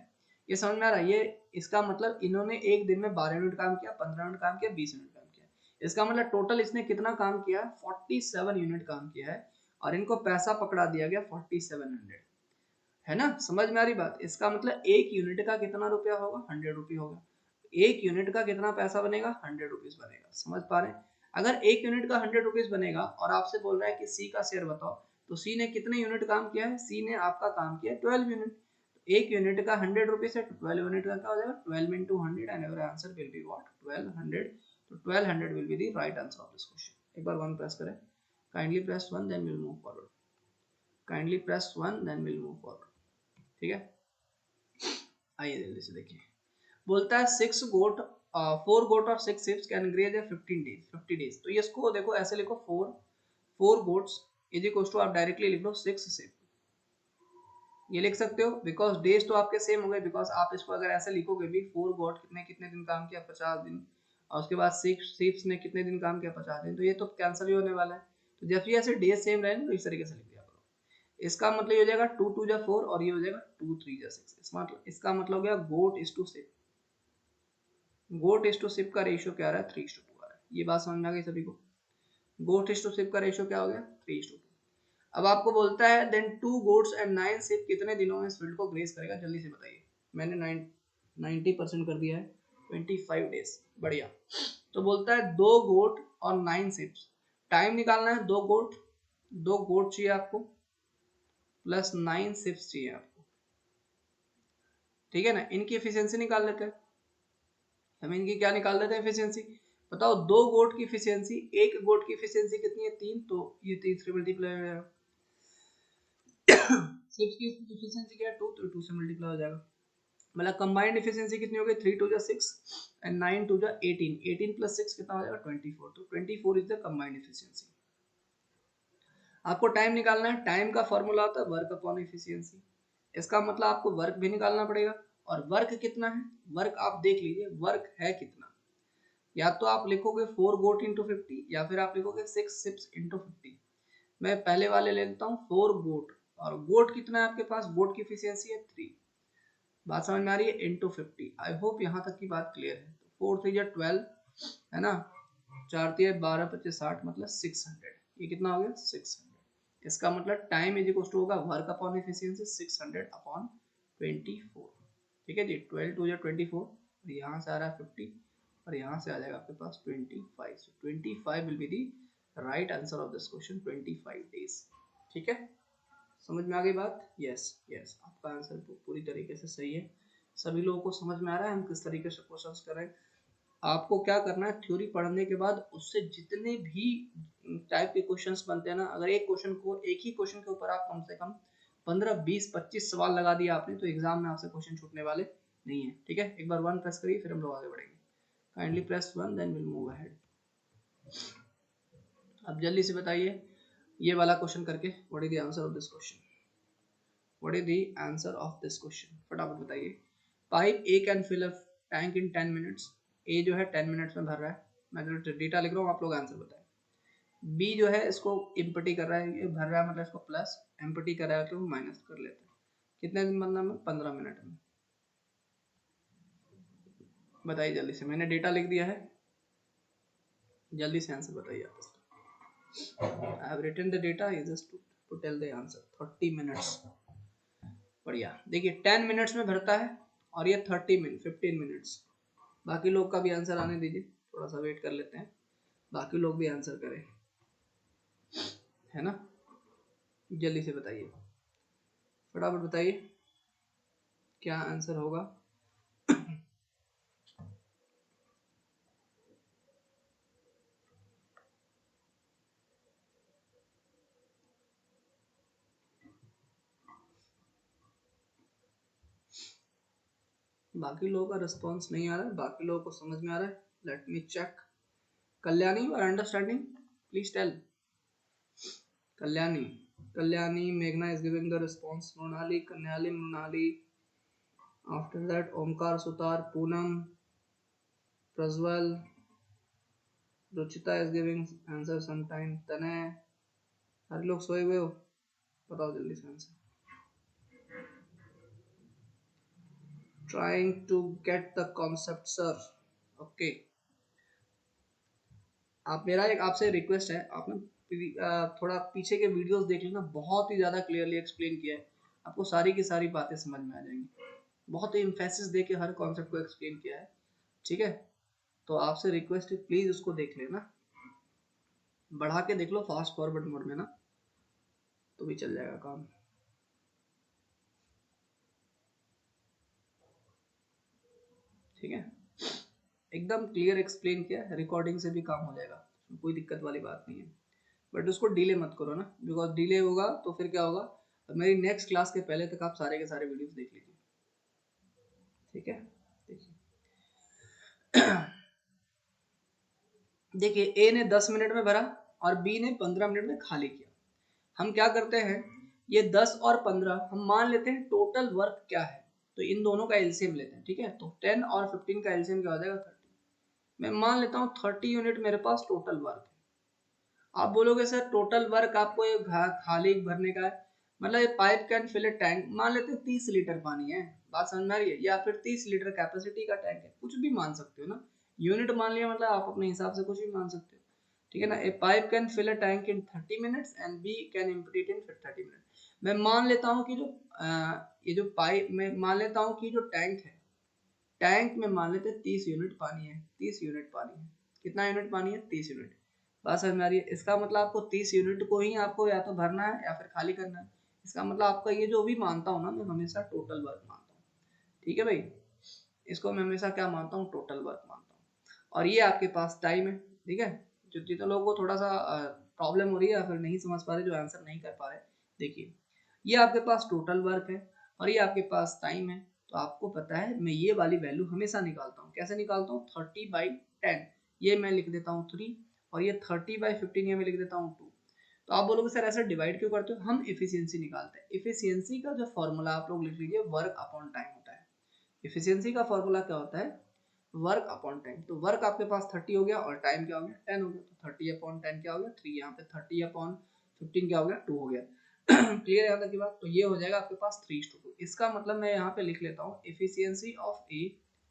ये समझ में आ रहा है। ये इसका मतलब इन्होंने एक दिन में 12 यूनिट काम किया, 15 यूनिट काम किया, 20 यूनिट काम किया, इसका मतलब टोटल इसने कितना काम किया, 47 यूनिट काम किया है और इनको पैसा पकड़ा दिया गया 4700, है ना, समझ में आ रही बात। इसका मतलब एक यूनिट का कितना रुपया होगा, 100 रुपये होगा। एक यूनिट का कितना पैसा बनेगा, 100 रुपीज बनेगा, समझ पा रहे हैं। अगर एक यूनिट का 100 रुपीज बनेगा और आपसे बोल रहा है कि सी का शेयर बताओ, तो सी ने कितने यूनिट काम किया है, सी ने आपका काम किया 12 यूनिट। एक यूनिट का 100 रुपीज है, तो 12 यूनिट का क्या हो जाएगा, 12 into 100 and our answer will be what 1200। तो 1200 will be the right answer of this question. एक बार 1 प्रेस करें, kindly press 1 then will move forward, kindly press 1 then will move forward, ठीक है। आइए जल्दी से देखिए, बोलता है 6 गोट 4 गोट और 6 ships can graze 15 days 50 days. तो ये इसको देखो ऐसे लिखो, 4 गोट्स इज इक्वल टू, आप डायरेक्टली लिख लो 6 शिप, ये लिख सकते हो बिकॉज डेज तो आपके सेम हो गए। बिकॉज आप इसको अगर ऐसे लिखोगे भी, 4 गोट कितने कितने दिन काम किया 50 दिन, और उसके बाद 6 शिप्स ने कितने दिन काम किया 50 दिन, तो ये तो कैंसिल ही होने वाला है। तो जब भी ऐसे डेज सेम रहे तो इस तरीके से लिख दिया करो। इसका मतलब ये हो जाएगा 2 2 जा 4 और ये हो जाएगा 2 3 जा 6। इसका मतलब हो गया goat is to ship, goat is to ship का रेशियो क्या आ रहा है 3:2 आ रहा है। ये बात समझ में आ गई सभी को, गोट इज टू शिप का रेशियो क्या हो गया 3:2। अब आपको बोलता है देन 2 गोट्स एंड 9 शिप कितने दिनों में इस फील्ड को ग्रेस करेगा, जल्दी से बताइए। मैंने 90% कर दिया है, 25 डेज, बढ़िया। तो बोलता है 2 गोट और 9 शिप्स, टाइम निकालना है, 2 गोट, 2 गोट चाहिए आपको प्लस 9 शिप्स चाहिए आपको, ठीक है ना। इनकी एफिशिएंसी निकाल लेते हैं, हम इनकी क्या निकाल देते हैं एफिशिएंसी। बताओ 2 गोट की एफिशिएंसी, एक गोट की एफिशिएंसी कितनी है 3, तो ये 3 से मल्टीप्लाई हो जाएगा। शिप्स की एफिशिएंसी क्या है 2, तो 2 से मल्टीप्लाई हो जाएगा। मतलब कंबाइंड एफिशिएंसी कितनी हो गई 3 2 जा 6 एंड 9 2 जा 18, 18 प्लस 6 कितना हो जाएगा 24, तो 24 इज द कंबाइंड एफिशिएंसी। आपको टाइम निकालना है, टाइम का फॉर्मूला होता है वर्क अपॉन एफिशिएंसी, इसका मतलब आपको वर्क भी निकालना पड़ेगा, और वर्क कितना है, वर्क आप देख लीजिए वर्क है कितना। या तो आप लिखोगे 4 गोट इंटू 50, या फिर आप लिखोगे 6 शिप्स इंटू 50। मैं पहले वाले ले लेता हूँ 4 गोट, और गोट कितना है आपके पास, गोट की एफिशिएंसी है 3। बात समझ में आ रही है, इंटू 50। आई होप यहाँ तक की बात क्लियर है। 4 3 या 12 है ना, 4 3 12 25 60 मतलब 600। ये कितना हो गया 600। इसका मतलब टाइम इज इक्वल टू होगा वर्क अपॉन एफिशिएंसी 600 अपॉन 24। ठीक है जी, 12 2 या 24, और यहाँ से आ रहा है 50, और यहाँ से आ जाएगा आपके पास 25। सो 25 will be the right answer of this question, 25 days. ठीक है, समझ में आ गई बात? यस यस, आपका आंसर पूरी तरीके से सही है। सभी लोगों को समझ में आ रहा है हम किस तरीके से क्वेश्चंस कर रहे हैं। आपको क्या करना है, थ्योरी पढ़ने के बाद उससे जितने भी टाइप के क्वेश्चंस बनते हैं ना, अगर एक ही क्वेश्चन के ऊपर आप कम से कम 15 20 25 सवाल लगा दिया आपने, तो एग्जाम में आपसे क्वेश्चन छूटने वाले नहीं है। ठीक है, एक बार 1 प्रेस करिए, फिर हम लोग आगे बढ़ेंगे। Kindly press 1 then will move ahead. अब जल्दी से बताइए ये वाला क्वेश्चन करके, what is the answer of this question, what is the answer of this question, फटाफट बताइए। Pipe A can fill a tank in 10 minutes. A जो है 10 मिनट्स में भर रहा है, मैं जो डेटा लिख रहा हूँ आप लोग आंसर बताएं। बी जो है इसको एम्प्टी कर रहा है, ये भर रहा है मतलब इसको प्लस, एम्प्टी कर रहा है तो माइनस कर लेते हैं। कितने दिन बनना में, 15 मिनट में। बताइए जल्दी से, मैंने डेटा लिख दिया है, जल्दी से आंसर बताइए आप इसका। I have written the data, you just to tell the answer. 30 minutes, बढ़िया। देखिए 10 मिनट्स में भरता है, और ये 15 मिनट्स। बाकी लोग का भी आंसर आने दीजिए, थोड़ा सा वेट कर लेते हैं, बाकी लोग भी आंसर करें, है ना। जल्दी से बताइए, फटाफट बताइए क्या आंसर होगा। बाकी लोगों का रिस्पॉन्स नहीं आ रहा है, बाकी लोगों को समझ में आ रहा है, let me check. Kalyani, you are understanding, please tell. Kalyani, Kalyani, मेघना is giving the response, Mrunali, Kanyali, Mrunali, after that Omkar, Sutar, Poonam, Prajwal, Ruchita is giving answer sometime, Tanay, हर लोग सोए हुए हो, बताओ जल्दी से answer. Trying to get the concept sir, okay। आप, मेरा एक आपसे रिक्वेस्ट है, आप ना थोड़ा पीछे के वीडियोस देख लेना, बहुत ही ज़्यादा क्लियरली एक्सप्लेन किया है, आपको सारी की सारी बातें समझ में आ जाएंगी, बहुत ही इम्फेसिस दे के हर कॉन्सेप्ट को एक्सप्लेन किया है। ठीक है, तो आपसे रिक्वेस्ट है प्लीज़ उसको देख लेना, बढ़ा के देख लो फास्ट फॉरवर्ड मोड में ना, तो भी चल जाएगा काम। ठीक है, एकदम क्लियर एक्सप्लेन किया है, रिकॉर्डिंग से भी काम हो जाएगा, कोई दिक्कत वाली बात नहीं है। बट उसको डिले मत करो ना, बिकॉज डिले होगा तो फिर क्या होगा, मेरी नेक्स्ट क्लास के पहले तक आप सारे के सारे वीडियोस देख लीजिए। ठीक है, देखिए देखिए ए ने 10 मिनट में भरा, और बी ने 15 मिनट में खाली किया। हम क्या करते हैं, ये 10 और 15 हम मान लेते हैं टोटल वर्क क्या है, तो इन दोनों का एलसीएम लेते हैं। ठीक है, तो 10 और 15 का एलसीएम क्या हो जाएगा, 30। मैं मान लेता हूँ 30 यूनिट मेरे पास टोटल वर्क है। आप बोलोगे सर टोटल वर्क आपको ये खाली भरने का है, मतलब ये pipe can fill a tank, मान लेते हैं 30 लीटर पानी है, बात समझ में आ रही है, या फिर 30 लीटर कैपेसिटी का टैंक है, कुछ भी मान सकते हो ना, यूनिट मान लिया मतलब आप अपने हिसाब से कुछ भी मान सकते हो। ठीक है ना, A pipe can fill a tank in 30 minutes and B can empty it in 30 minute. मैं मान लेता हूँ कि जो ये जो पाइप में मान लेता हूँ कि जो टैंक है, टैंक में मान लेते हैं 30 यूनिट पानी है, 30 यूनिट पानी है, कितना यूनिट पानी है, 30 यूनिट। बात समझ में आ रही है, इसका मतलब आपको 30 यूनिट को ही आपको या तो भरना है या फिर खाली करना है। इसका मतलब आपका ये जो भी मानता हूँ ना, मैं हमेशा टोटल वर्क मानता हूँ। ठीक है भाई, इसको मैं हमेशा क्या मानता हूँ, टोटल वर्क मानता हूँ। और ये आपके पास टाइम है। ठीक है, जो जितने लोगों को थोड़ा सा प्रॉब्लम हो रही है या फिर नहीं समझ पा रहे, जो आंसर नहीं कर पा रहे, देखिए ये आपके पास टोटल वर्क है और ये आपके पास टाइम है। तो आपको पता है मैं ये वाली वैल्यू हमेशा निकालता हूँ, कैसे निकालता हूँ, 30/10, ये मैं लिख देता हूँ 3, और ये 30/15 ये मैं लिख देता हूँ 2। तो आप बोलोगे सर ऐसा डिवाइड क्यों करते हो? हम इफिशियंसी निकालते हैं। इफिशियंसी का जो फॉर्मूला आप लोग लिख लीजिए, वर्क अपॉन टाइम होता है। इफिशियंसी का फॉर्मूला क्या होता है? Work upon time. तो वर्क आपके पास 30 हो गया और टाइम क्या हो गया? 10 हो गया। तो 30 अपॉन 10 क्या हो गया? 3। यहाँ पे 30 अपॉन 15 क्या हो गया? 2 हो गया। क्लियर है यहाँ तक की बात? तो ये हो जाएगा आपके पास 3:2। इसका मतलब मैं यहाँ पे लिख लेता हूँ efficiency of A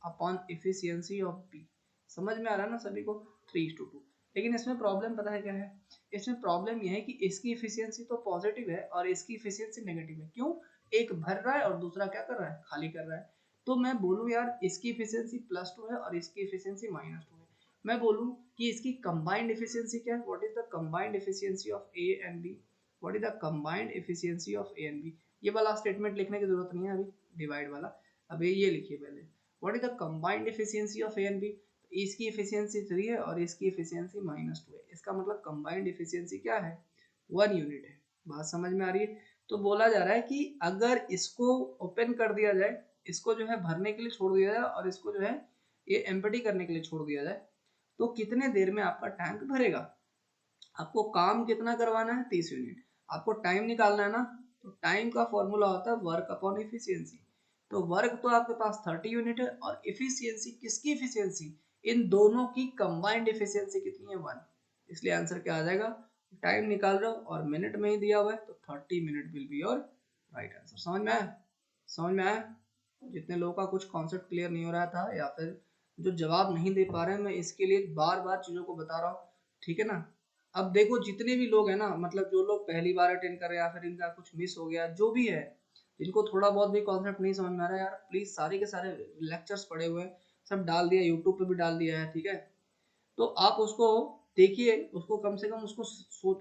upon efficiency of B. समझ में आ रहा है ना सभी को? 3:2। लेकिन इसमें प्रॉब्लम पता है क्या है? इसमें प्रॉब्लम यह है कि इसकी एफिशिएंसी तो पॉजिटिव है और इसकी एफिशिएंसी नेगेटिव है। क्यों? एक भर रहा है और दूसरा क्या कर रहा है? खाली कर रहा है। तो मैं बोलूँ यार इसकी एफिशिएंसी +2 है और इसकी एफिशिएंसी -2 है। मैं बोलूँ कि इसकी कंबाइंड एफिशिएंसी क्या है? What is the combined efficiency of A and B? What is the combined efficiency of A and B? ये वाला स्टेटमेंट लिखने की जरूरत नहीं है अभी, डिवाइड वाला। अभी ये लिखिए पहले, what is the combined efficiency of A and B? इसकी एफिशिएंसी 3 है और इसकी एफिशिएंसी -2 है। इसका मतलब कंबाइंड एफिशिएंसी क्या है? 1 यूनिट है। बात समझ में आ रही है? तो बोला जा रहा है कि अगर इसको ओपन कर दिया जाए, इसको जो है भरने के लिए छोड़ दिया जाए और इसको जो है ये एम्प्टी करने के लिए छोड़ दिया जाए, तो कितने देर में आपका टैंक भरेगा? आपको काम कितना करवाना है? 30 यूनिट। आपको टाइम निकालना है ना, तो टाइम का फॉर्मूला होता है वर्क अपॉन एफिशिएंसी। तो वर्क तो आपके पास 30 यूनिट है और एफिशिएंसी किसकी एफिशिएंसी? इन दोनों की कंबाइंड एफिशिएंसी कितनी है? 1। इसलिए आंसर क्या आ जाएगा? टाइम निकाल रहा हूँ और मिनट में ही दिया हुआ है, तो 30 minute will be your right answer. समझ में आया? समझ में आया? जितने लोगों का कुछ कॉन्सेप्ट क्लियर नहीं हो रहा था या फिर जो जवाब नहीं दे पा रहे हैं, मैं इसके लिए बार बार चीज़ों को बता रहा हूँ, ठीक है ना? अब देखो जितने भी लोग हैं ना, मतलब जो लोग पहली बार अटेंड कर रहे हैं या फिर इनका कुछ मिस हो गया, जो भी है, जिनको थोड़ा बहुत भी कॉन्सेप्ट नहीं समझ में आ रहा है, यार प्लीज सारे के सारे लेक्चर्स पड़े हुए हैं, सब डाल दिया, यूट्यूब पे भी डाल दिया है, ठीक है? तो आप उसको देखिए, उसको कम से कम उसको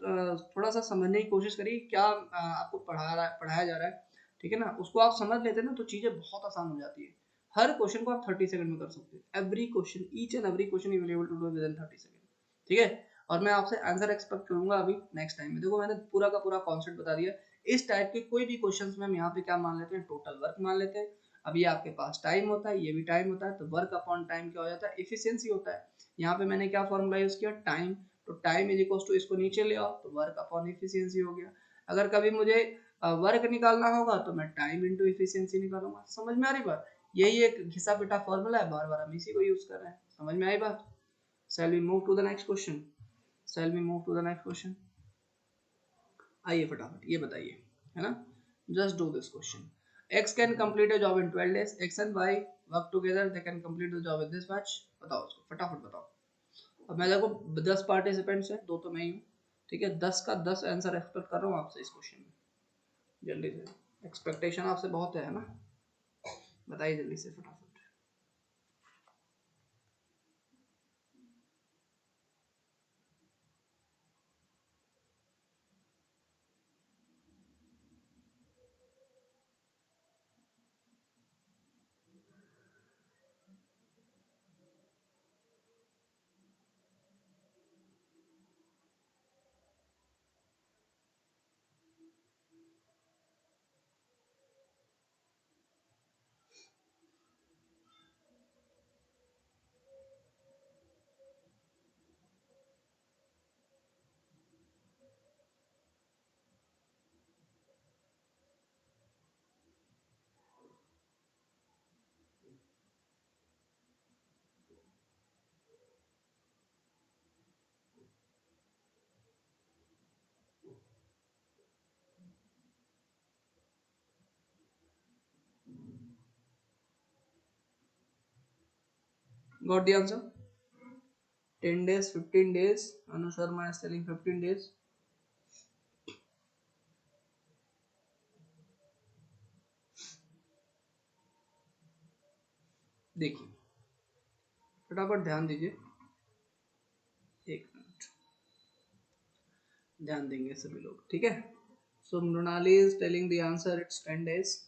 थोड़ा सा समझने की कोशिश करिए क्या आपको पढ़ाया जा रहा है, ठीक है ना? उसको आप समझ लेते हैं ना, तो चीज़ें बहुत आसान हो जाती है। हर क्वेश्चन को आप 30 सेकंड में कर सकते हैं। Every question, each and every question you will able to do within 30 second, ठीक है? और मैं आपसे आंसर एक्सपेक्ट करूंगा अभी नेक्स्ट टाइम में। देखो मैंने पूरा का पूरा कॉन्सेप्ट बता दिया। इस टाइप के कोई भी क्वेश्चंस में हम यहाँ पे क्या मान लेते हैं? टोटल वर्क मान लेते हैं। अब ये आपके पास टाइम होता है, ये भी टाइम होता है, तो वर्क अपॉन टाइम क्या हो जाता है? एफिशिएंसी होता है। यहाँ पे मैंने क्या फॉर्मूला यूज किया? टाइम। तो टाइम इज इक्वल टू, इसको नीचे ले आओ, तो वर्क अपॉन एफिशिएंसी हो गया। अगर कभी मुझे वर्क निकालना होगा तो मैं टाइम इंटू एफिशिएंसी निकालूंगा। समझ में आ रही बात? यही एक घिसा पिटा फॉर्मूला है, बार बार हम इसी को यूज कर रहे हैं। समझ में आई बात? Shall we move to the next question? Shall we move to the next question? आइए फटाफट ये बताइए, है ना? Just do this question. X can complete a job in 12 days. X and Y work together. They can complete the job in this much. बताओ उसको फटाफट बताओ। अब मैं देखो 10 पार्टिसिपेंट्स हैं, दो तो मैं ही हूँ, ठीक है? 10 का 10 आंसर एक्सपेक्ट कर रहा हूँ आपसे इस क्वेश्चन में। जल्दी से, एक्सपेक्टेशन आपसे बहुत है ना? बताइए जल्दी से फटाफट। Got the answer? 10 days, 15 days? Anu Sharma is telling 15 days. देखिए फटाफट ध्यान दीजिए, एक मिनट ध्यान देंगे सभी लोग, ठीक है? So Mrinali is telling the answer, it's 10 days।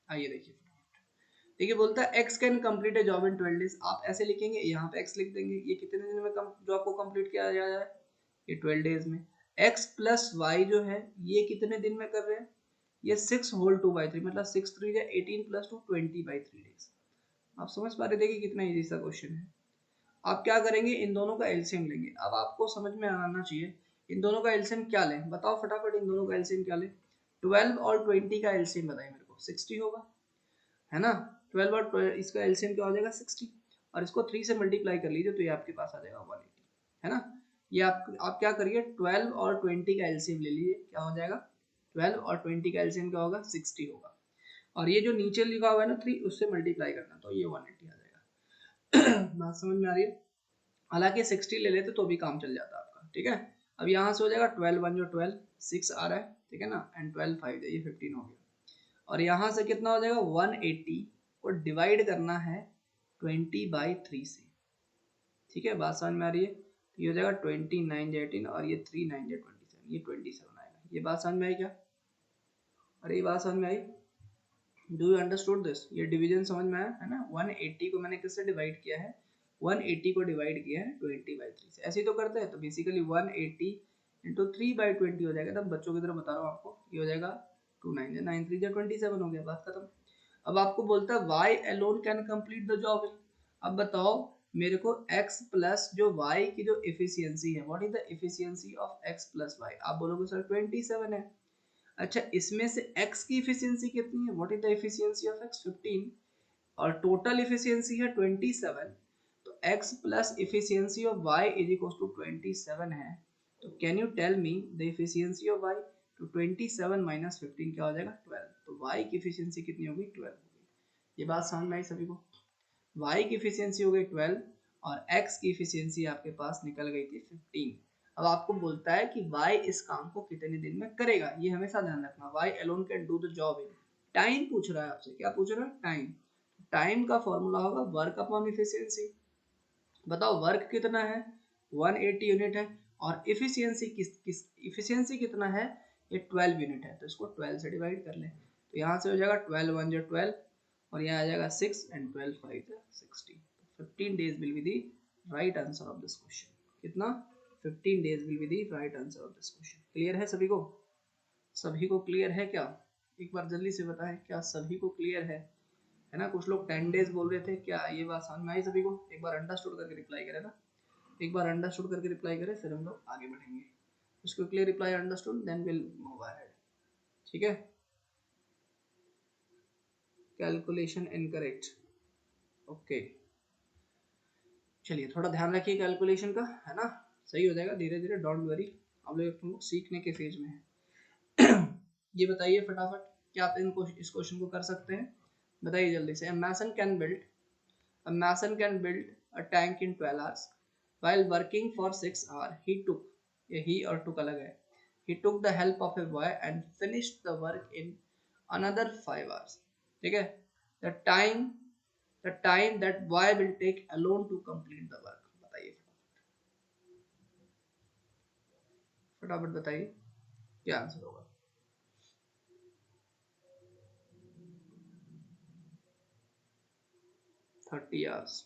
आइए देखिए, देखिए बोलता है x can complete a job in 12 days। आप ऐसे लिखेंगे, यहाँ पे x लिख देंगे, ये कितने दिन में जॉब को कंप्लीट किया जाए? ये 12 डेज में। x प्लस y जो है ये कितने दिन में कर रहे हैं? ये 6 होल 2/3, मतलब 6 3 18 + 2 20/3 डेज। आप समझ पा रहे? देखिए कितना इजी सा क्वेश्चन है। आप क्या करेंगे, इन दोनों का एलसीएम लेंगे। अब आपको समझ में आना चाहिए इन दोनों का एलसीएम क्या लें, बताओ फटाफट, इन दोनों का एलसीएम क्या लें। 12 और 20 का एलसीएम बताइए मेरे को, 60 होगा, है ना। 12 और 12, इसका एलसीएम क्या हो जाएगा 60, और इसको 3 से मल्टीप्लाई कर लीजिए तो ये आपके पास आ जाएगा 180, है ना। ये आप क्या करिए, 12 और 20 का एलसीएम ले लीजिए, क्या हो जाएगा, 12 और 20 का एलसीएम क्या होगा, 60 होगा, और ये जो नीचे लिखा हुआ है ना 3, उससे मल्टीप्लाई करना, तो ये 180 आ जाएगा। बात समझ में आ रही है। हालांकि 60 ले लेते तो भी काम चल जाता आपका, ठीक है। अब यहाँ से हो जाएगा 12 वन जो 12, 6 आ रहा है, ठीक है ना, एंड 12 5 ये 15 हो गया, और यहाँ से कितना हो जाएगा 180 को डिवाइड करना है 20/3 से, ठीक है। बात समझ में आ रही है। तो ये हो जाएगा 29 18, और ये 3 9 27, ये 27 आएगा। ये बात समझ में आई क्या, अरे ये बात समझ में आई, डू यू अंडरस्टूड दिस, ये डिवीजन समझ में आया है ना। 180 को मैंने किससे डिवाइड किया है, 180 को डिवाइड किया है 20/3 से, ऐसे ही तो करते हैं। तो बेसिकली 180 इंटू 3/20 हो जाएगा, तब बच्चों की तरह बता रहा हूँ आपको, ये हो जाएगा 2 9 9 3 27 हो गया, बात खत्म। अब आपको बोलता है y alone can complete the job. अब बताओ मेरे को x प्लस जो y की जो एफिशिएंसी है, what is the efficiency of x plus y, आप बोलोगे सर 27 है। अच्छा, इसमें से x की एफिशिएंसी कितनी है, what is the efficiency of x 15, और टोटल एफिशिएंसी है 27, तो x plus efficiency of y is equal to 27 है। तो can you tell me the efficiency of y, तो 27 माइनस 15 क्या हो जाएगा 12, तो y की एफिशिएंसी कितनी होगी 12 होगी। ये बात समझ में आई सभी को, y की एफिशिएंसी हो गई 12 और x की एफिशिएंसी आपके पास निकल गई थी 15। अब आपको बोलता है कि y इस काम को कितने दिन में करेगा, ये हमेशा ध्यान रखना, y alone can do the job in time पूछ रहा है आपसे, क्या पूछ रहा है, टाइम। टाइम का फॉर्मूला होगा वर्क अपॉन एफिशिएंसी। बताओ वर्क कितना है 180 यूनिट है, और एफिशिएंसी किस एफिशिएंसी कितना है, ये 12 यूनिट है, तो इसको 12 से डिवाइड कर लें, तो यहाँ से हो जाएगा 12 1 जो 12, और यहाँ आ जाएगा 6 and 12 5 60। 15 days will be the right answer of this question। कितना, 15 days will be the right answer of this question। Clear है सभी को, सभी को क्लियर है क्या, एक बार जल्दी से बताएं, क्या सभी को क्लियर है ना। कुछ लोग 10 days बोल रहे थे, क्या ये बात समझ में आई सभी को, एक बार अंडरस्टूड करके रिप्लाई करें ना, एक बार अंडरस्टूड करके रिप्लाई करें, फिर हम लोग आगे बढ़ेंगे। उसको clear reply understood, then will move ahead, ठीक है। कैलकुलेशन इनकरेक्ट, ओके, चलिए थोड़ा ध्यान रखिए कैलकुलेशन का, है ना, सही हो जाएगा धीरे धीरे, डोंट वरी, आप लोग सीखने के फेज में है। ये बताइए फटाफट, क्या आप इनको इस क्वेश्चन को कर सकते हैं, बताइए जल्दी से। A mason can build a tank in 12 hours while working for 6 hours he or took अलग है, he took the help of a boy and finished the work in another 5 hours, ठीक है। the time the time that boy will take alone to complete the work, बताइए फटाफट बताइए क्या answer होगा। 30 hours।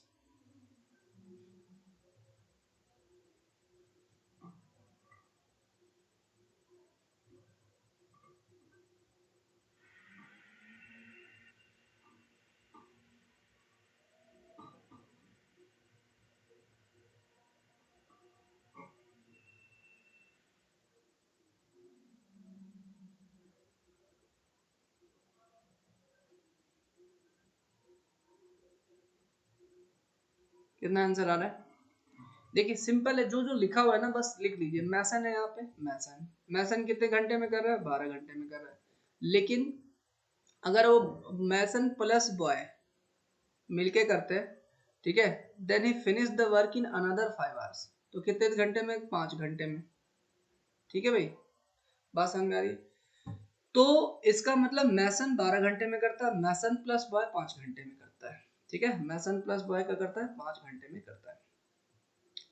कितना आंसर आ रहा है, देखिए सिंपल है, जो जो लिखा हुआ है ना बस लिख लीजिए। मैसन है यहाँ पे, मैसन मैसन कितने घंटे में कर रहा है, 12 घंटे में कर रहा है, लेकिन अगर वो मैसन प्लस बॉय मिलके करते हैं, ठीक है, then he finish the work in another 5 hours, तो कितने घंटे में, 5 घंटे में, ठीक है भाई, बात समझ में आ रही है। तो इसका मतलब मैसन 12 घंटे में करता है, मैसन प्लस बॉय 5 घंटे में करता है, ठीक है, मैसन प्लस बॉय का करता है 5 घंटे में करता है।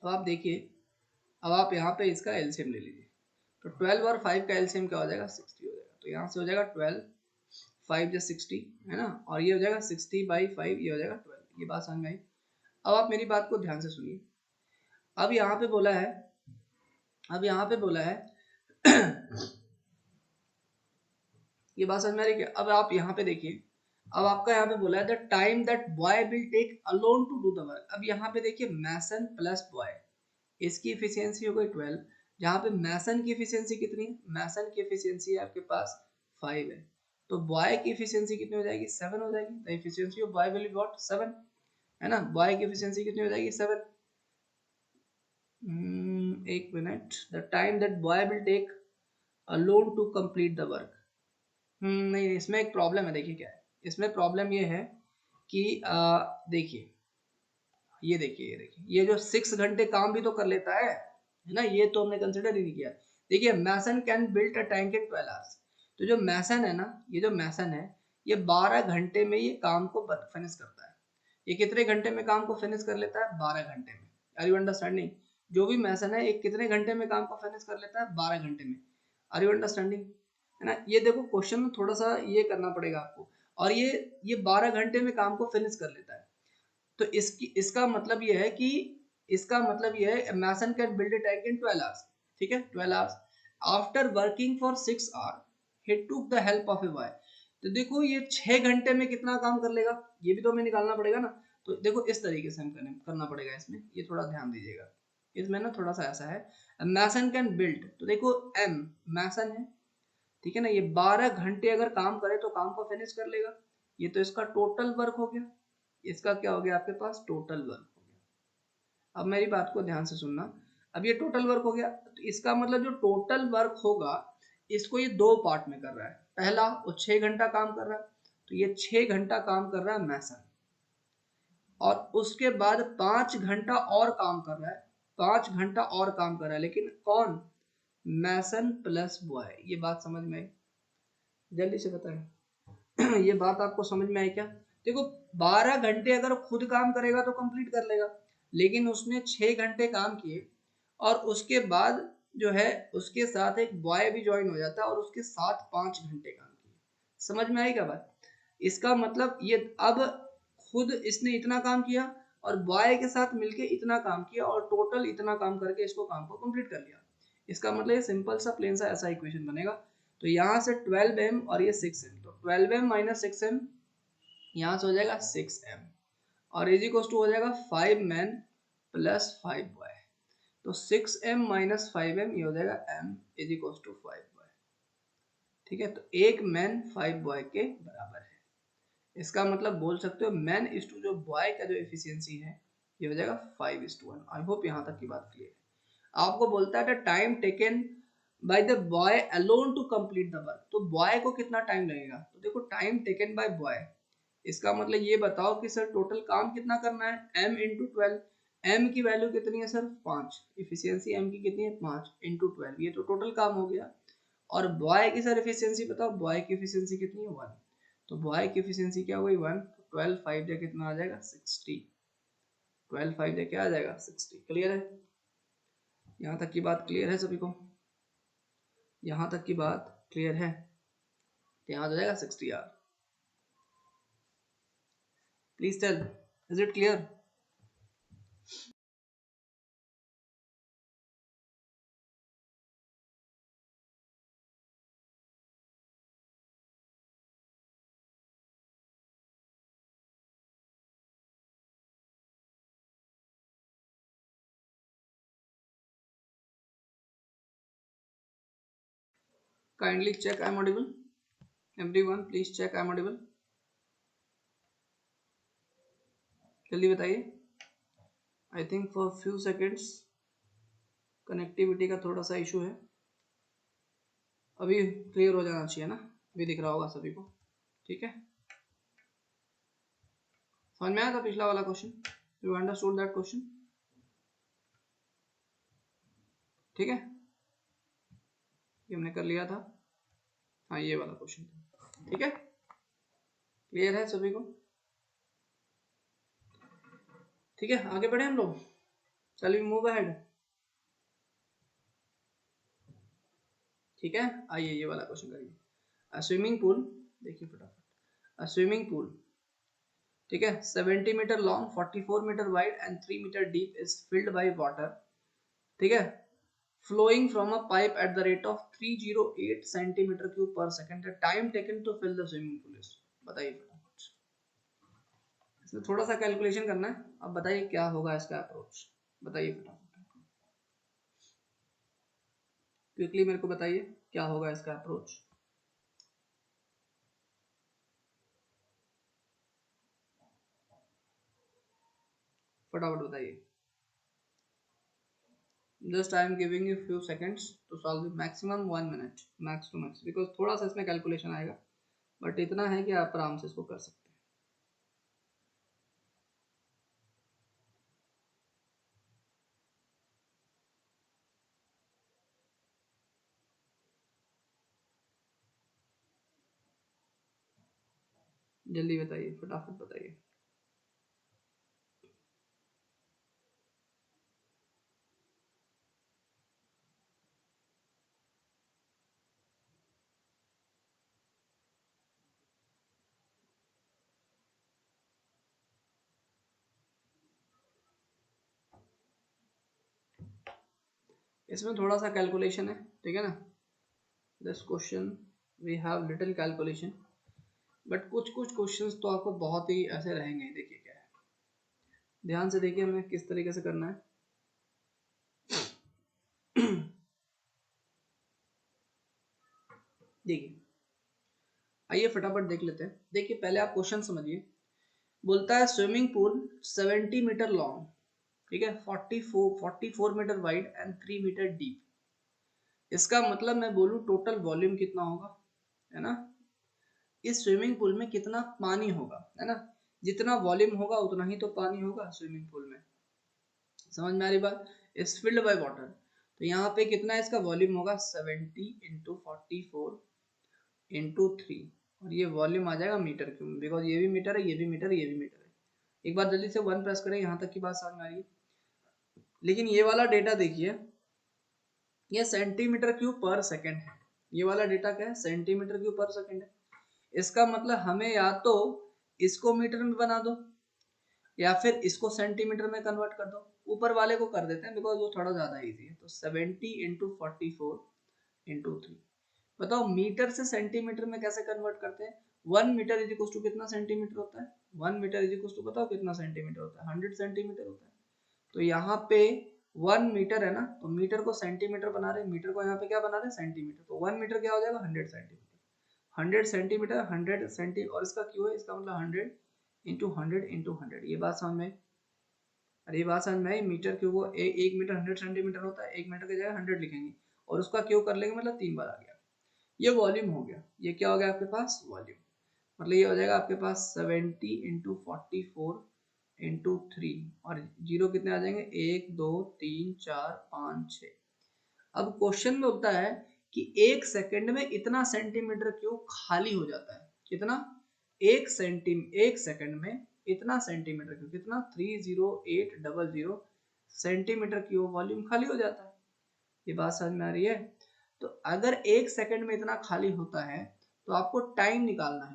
अब आप देखिए, अब आप यहाँ पे इसका एलसीएम ले लीजिए, तो 12 और 5 का एलसीएम क्या हो जाएगा 60 हो जाएगा, तो यहाँ से हो जाएगा 12 5 जो 60, है ना, और ये हो जाएगा 60/5, ये हो जाएगा 12, ये बात समझ में आई। अब आप मेरी बात को ध्यान से सुनिए, अब यहाँ पे बोला है, अब यहाँ पे बोला है ये बात समझ में आ रही है क्या, अब आप यहाँ पे देखिए, अब आपका यहाँ पे बोला है the time that boy will take alone to do the work. अब यहाँ पे देखिए मैसन प्लस बॉय, इसकी इफिशियंसी हो गई 12, जहाँ पे मैसन की इफिशियंसी कितनी है, मैसन की इफिशियंसी है आपके पास 5 है, तो बॉय की इफिशियंसी कितनी हो जाएगी, 7 हो जाएगी। The efficiency of boy will be what, 7, है ना। बॉय की इफिशियंसी कितनी हो जाएगी, 7। एक minute, the time that boy will take alone to complete the work. नहीं, इसमें एक प्रॉब्लम है, देखिए क्या है इसमें प्रॉब्लम, ये है कि देखिए ये देखिए, ये जो 6 घंटे काम भी तो कर लेता है ना, ये तो हमने कंसिडर ही नहीं किया। देखिए mason can build a tank in 12 hours, तो जो मैसन है ना, ये जो मैसन है, ये 12 घंटे में ये काम को फिनिश करता है। ये कितने घंटे में काम को फिनिश कर लेता है, 12 घंटे में। Are you understanding? जो भी मैसन है, एक कितने घंटे में काम को फिनिश कर लेता है, 12 घंटे में। Are you understanding? है ना, ये देखो क्वेश्चन में थोड़ा सा ये करना पड़ेगा आपको। और ये 12 घंटे में काम को फिनिश कर लेता है, तो इसका मतलब ये है कि इसका मतलब ये है mason can build a tank in 12 hours. ठीक है, 12 hours after working for 6 hour he took the help of a boy. तो देखो ये 6 घंटे में कितना काम कर लेगा, ये भी तो हमें निकालना पड़ेगा ना। तो देखो इस तरीके से हम करना पड़ेगा इसमें, ये थोड़ा ध्यान दीजिएगा। इसमें ना थोड़ा सा ऐसा है, मैसन कैन बिल्ड, तो देखो एम मैसन है, ठीक है ना, ये 12 घंटे अगर काम करे तो काम को फिनिश कर लेगा। ये तो इसका टोटल वर्क हो गया, इसका क्या हो गया आपके पास, टोटल वर्क हो गया। अब मेरी बात को ध्यान से सुनना, अब ये टोटल वर्क हो गया, तो इसका मतलब जो टोटल वर्क होगा, इसको ये 2 पार्ट में कर रहा है। पहला वो 6 घंटा काम कर रहा है, तो ये 6 घंटा काम कर रहा है मैसन, और उसके बाद 5 घंटा और काम कर रहा है, 5 घंटा और काम कर रहा है, लेकिन कौन, मैसन प्लस बॉय। ये बात समझ में आई? जल्दी से बताएं। ये बात आपको समझ में आई क्या? देखो 12 घंटे अगर खुद काम करेगा तो कंप्लीट कर लेगा, लेकिन उसने 6 घंटे काम किए, और उसके बाद जो है उसके साथ एक बॉय भी ज्वाइन हो जाता है, और उसके साथ 5 घंटे काम किए। समझ में आई क्या बात? इसका मतलब ये अब खुद इसने इतना काम किया, और बॉय के साथ मिलके इतना काम किया, और टोटल इतना काम करके इसको काम को कंप्लीट कर लिया। इसका मतलब ये सिंपल सा प्लेन सा ऐसा इक्वेशन बनेगा। तो यहाँ से 12m और ये 6m, तो 12m माइनस 6m, यहाँ से हो जाएगा 6m, और इज इक्वल टू हो जाएगा 5 मैन प्लस 5 बॉय। तो 6m माइनस 5m, ये हो जाएगा m is equal to 5 boy. ठीक है, तो एक मैन 5 बॉय के बराबर है। इसका मतलब बोल सकते हो मैन इज टू जो बॉय का जो एफिशिएंसी है, ये हो जाएगा 5:1। आई होप यहाँ तक की बात क्लियर है। आपको बोलता है time taken by the boy alone to complete the work, तो बॉय को कितना टाइम लगेगा, तो देखो टाइम टेकन बाय बॉय, इसका मतलब ये बताओ कि सर टोटल काम कितना करना है, m इंटू 12। m की वैल्यू कितनी है सर, 5, इफिशियंसी m की कितनी है, 5 इंटू 12, ये तो टोटल काम हो गया। और बॉय की सर एफिशिएंसी बताओ, बॉय की एफिशिएंसी कितनी है, 1, तो बॉय की एफिशिएंसी क्या हुई, 1, 12 5 जा कितना आ जाएगा, 60, 12 5 जा क्या आ जाएगा, 60। क्लियर है? यहाँ तक की बात क्लियर है सभी को? यहाँ तक की बात क्लियर है? तो यहाँ आ जाएगा 60 यार। Please tell, is it clear? Kindly check I am audible, everyone please check I am audible, जल्दी बताइए। I think for few seconds connectivity का थोड़ा सा इशू है। अभी क्लियर हो जाना चाहिए ना, अभी दिख रहा होगा सभी को? ठीक है, समझ में आया था पिछला वाला question? You understood that question? ठीक है, ये हमने कर लिया था। हाँ, ये वाला क्वेश्चन था। ठीक है, क्लियर है सभी को? ठीक है, आगे बढ़े हम लोग, चलिए मूव अहेड। ठीक है, आइए ये वाला क्वेश्चन करिए। अ स्विमिंग पूल, देखिए फटाफट। अ स्विमिंग पूल, ठीक है, 70 metre long, 44 metre wide and 3 metre deep is filled by water, ठीक है, flowing from a pipe at the rate of 308 centimeter cube per second. The time taken to fill the swimming pool is, बताइए फटाफट। इसमें थोड़ा सा calculation करना है। अब बताइए क्या होगा इसका अप्रोच, बताइए फटाफट क्विकली मेरे को बताइए क्या होगा इसका अप्रोच। फटाफट बताइए। Just I am giving you few seconds to solve it, maximum 1 minute max to max, because थोड़ा सा इसमें कैलकुलेशन आएगा, बट इतना है कि आप आराम से इसको कर सकते हैं। जल्दी बताइए, फटाफट बताइए। इसमें थोड़ा सा कैलकुलेशन है, ठीक है ना। This question we have little calculation, but कुछ कुछ क्वेश्चंस तो आपको बहुत ही ऐसे रहेंगे। देखिए क्या है, ध्यान से देखिए हमें किस तरीके से करना है। देखिए, आइए फटाफट देख लेते हैं। देखिए पहले आप क्वेश्चन समझिए। बोलता है स्विमिंग पूल 70 मीटर लॉन्ग, ठीक है, 44 metre wide and 3 metre deep. इसका मतलब मैं बोलूं टोटल वॉल्यूम कितना होगा, है ना। इस स्विमिंग पूल में कितना पानी होगा, है ना। जितना वॉल्यूम होगा उतना ही तो पानी होगा स्विमिंग पूल में। समझ में आ रही बात। इज फिल्ड बाय वाटर, तो यहाँ पे कितना इसका वॉल्यूम होगा 70 इंटू 44 इंटू 3, और ये वॉल्यूम आ जाएगा मीटर क्यूब, बिकॉज ये भी मीटर है, ये भी मीटर है, ये भी मीटर है। एक बार जल्दी से 1 प्रेस करें, यहाँ तक की बात समझ में आ रही है। लेकिन ये वाला डेटा देखिए, ये सेंटीमीटर क्यूब पर सेकंड है। ये वाला डेटा क्या है, सेंटीमीटर क्यूब पर सेकंड है। इसका मतलब हमें या तो इसको मीटर में बना दो या फिर इसको सेंटीमीटर में कन्वर्ट कर दो। ऊपर वाले को कर देते हैं बिकॉज वो थोड़ा ज्यादा इजी है। तो 70 इंटू 44 इंटू 3। बताओ मीटर से सेंटीमीटर में कैसे कन्वर्ट करते हैं। 1 मीटर इज इक्वल टू कितना सेंटीमीटर होता है, 1 मीटर इज इक्वल टू बताओ कितना सेंटीमीटर होता है, 100 सेंटीमीटर होता है। तो यहाँ पे 1 मीटर है ना, तो मीटर को सेंटीमीटर बना रहे, मीटर को यहाँ पे क्या बना रहे सेंटीमीटर, तो 1 मीटर क्या हो जाएगा 100 सेंटीमीटर। 100 सेंटीमीटर 100 सेंटी, और इसका क्यों है, इसका मतलब 100 इंटू 100 इंटू 100। ये बात समझ में, अरे ये बात समझ में आई। मीटर क्यों वो 1 मीटर 100 सेंटीमीटर होता है, 1 मीटर की जगह 100 लिखेंगे और उसका क्यों कर लेंगे, मतलब 3 बार आ गया। ये वॉल्यूम हो गया। ये क्या हो गया आपके पास वॉल्यूम, मतलब ये हो जाएगा आपके पास 70 इंटू 44 इंटू 3, और जीरो कितने आ जाएंगे 1 2 3 4 5 6। अब क्वेश्चन में होता है कि 1 सेकंड में इतना सेंटीमीटर क्यूब खाली हो जाता है। कितना, 1 सेकंड में इतना सेंटीमीटर क्यूब, कितना 30800 सेंटीमीटर क्यूब वॉल्यूम खाली हो जाता है। ये बात समझ में आ रही है। तो अगर 1 सेकंड में इतना खाली होता है तो आपको टाइम निकालना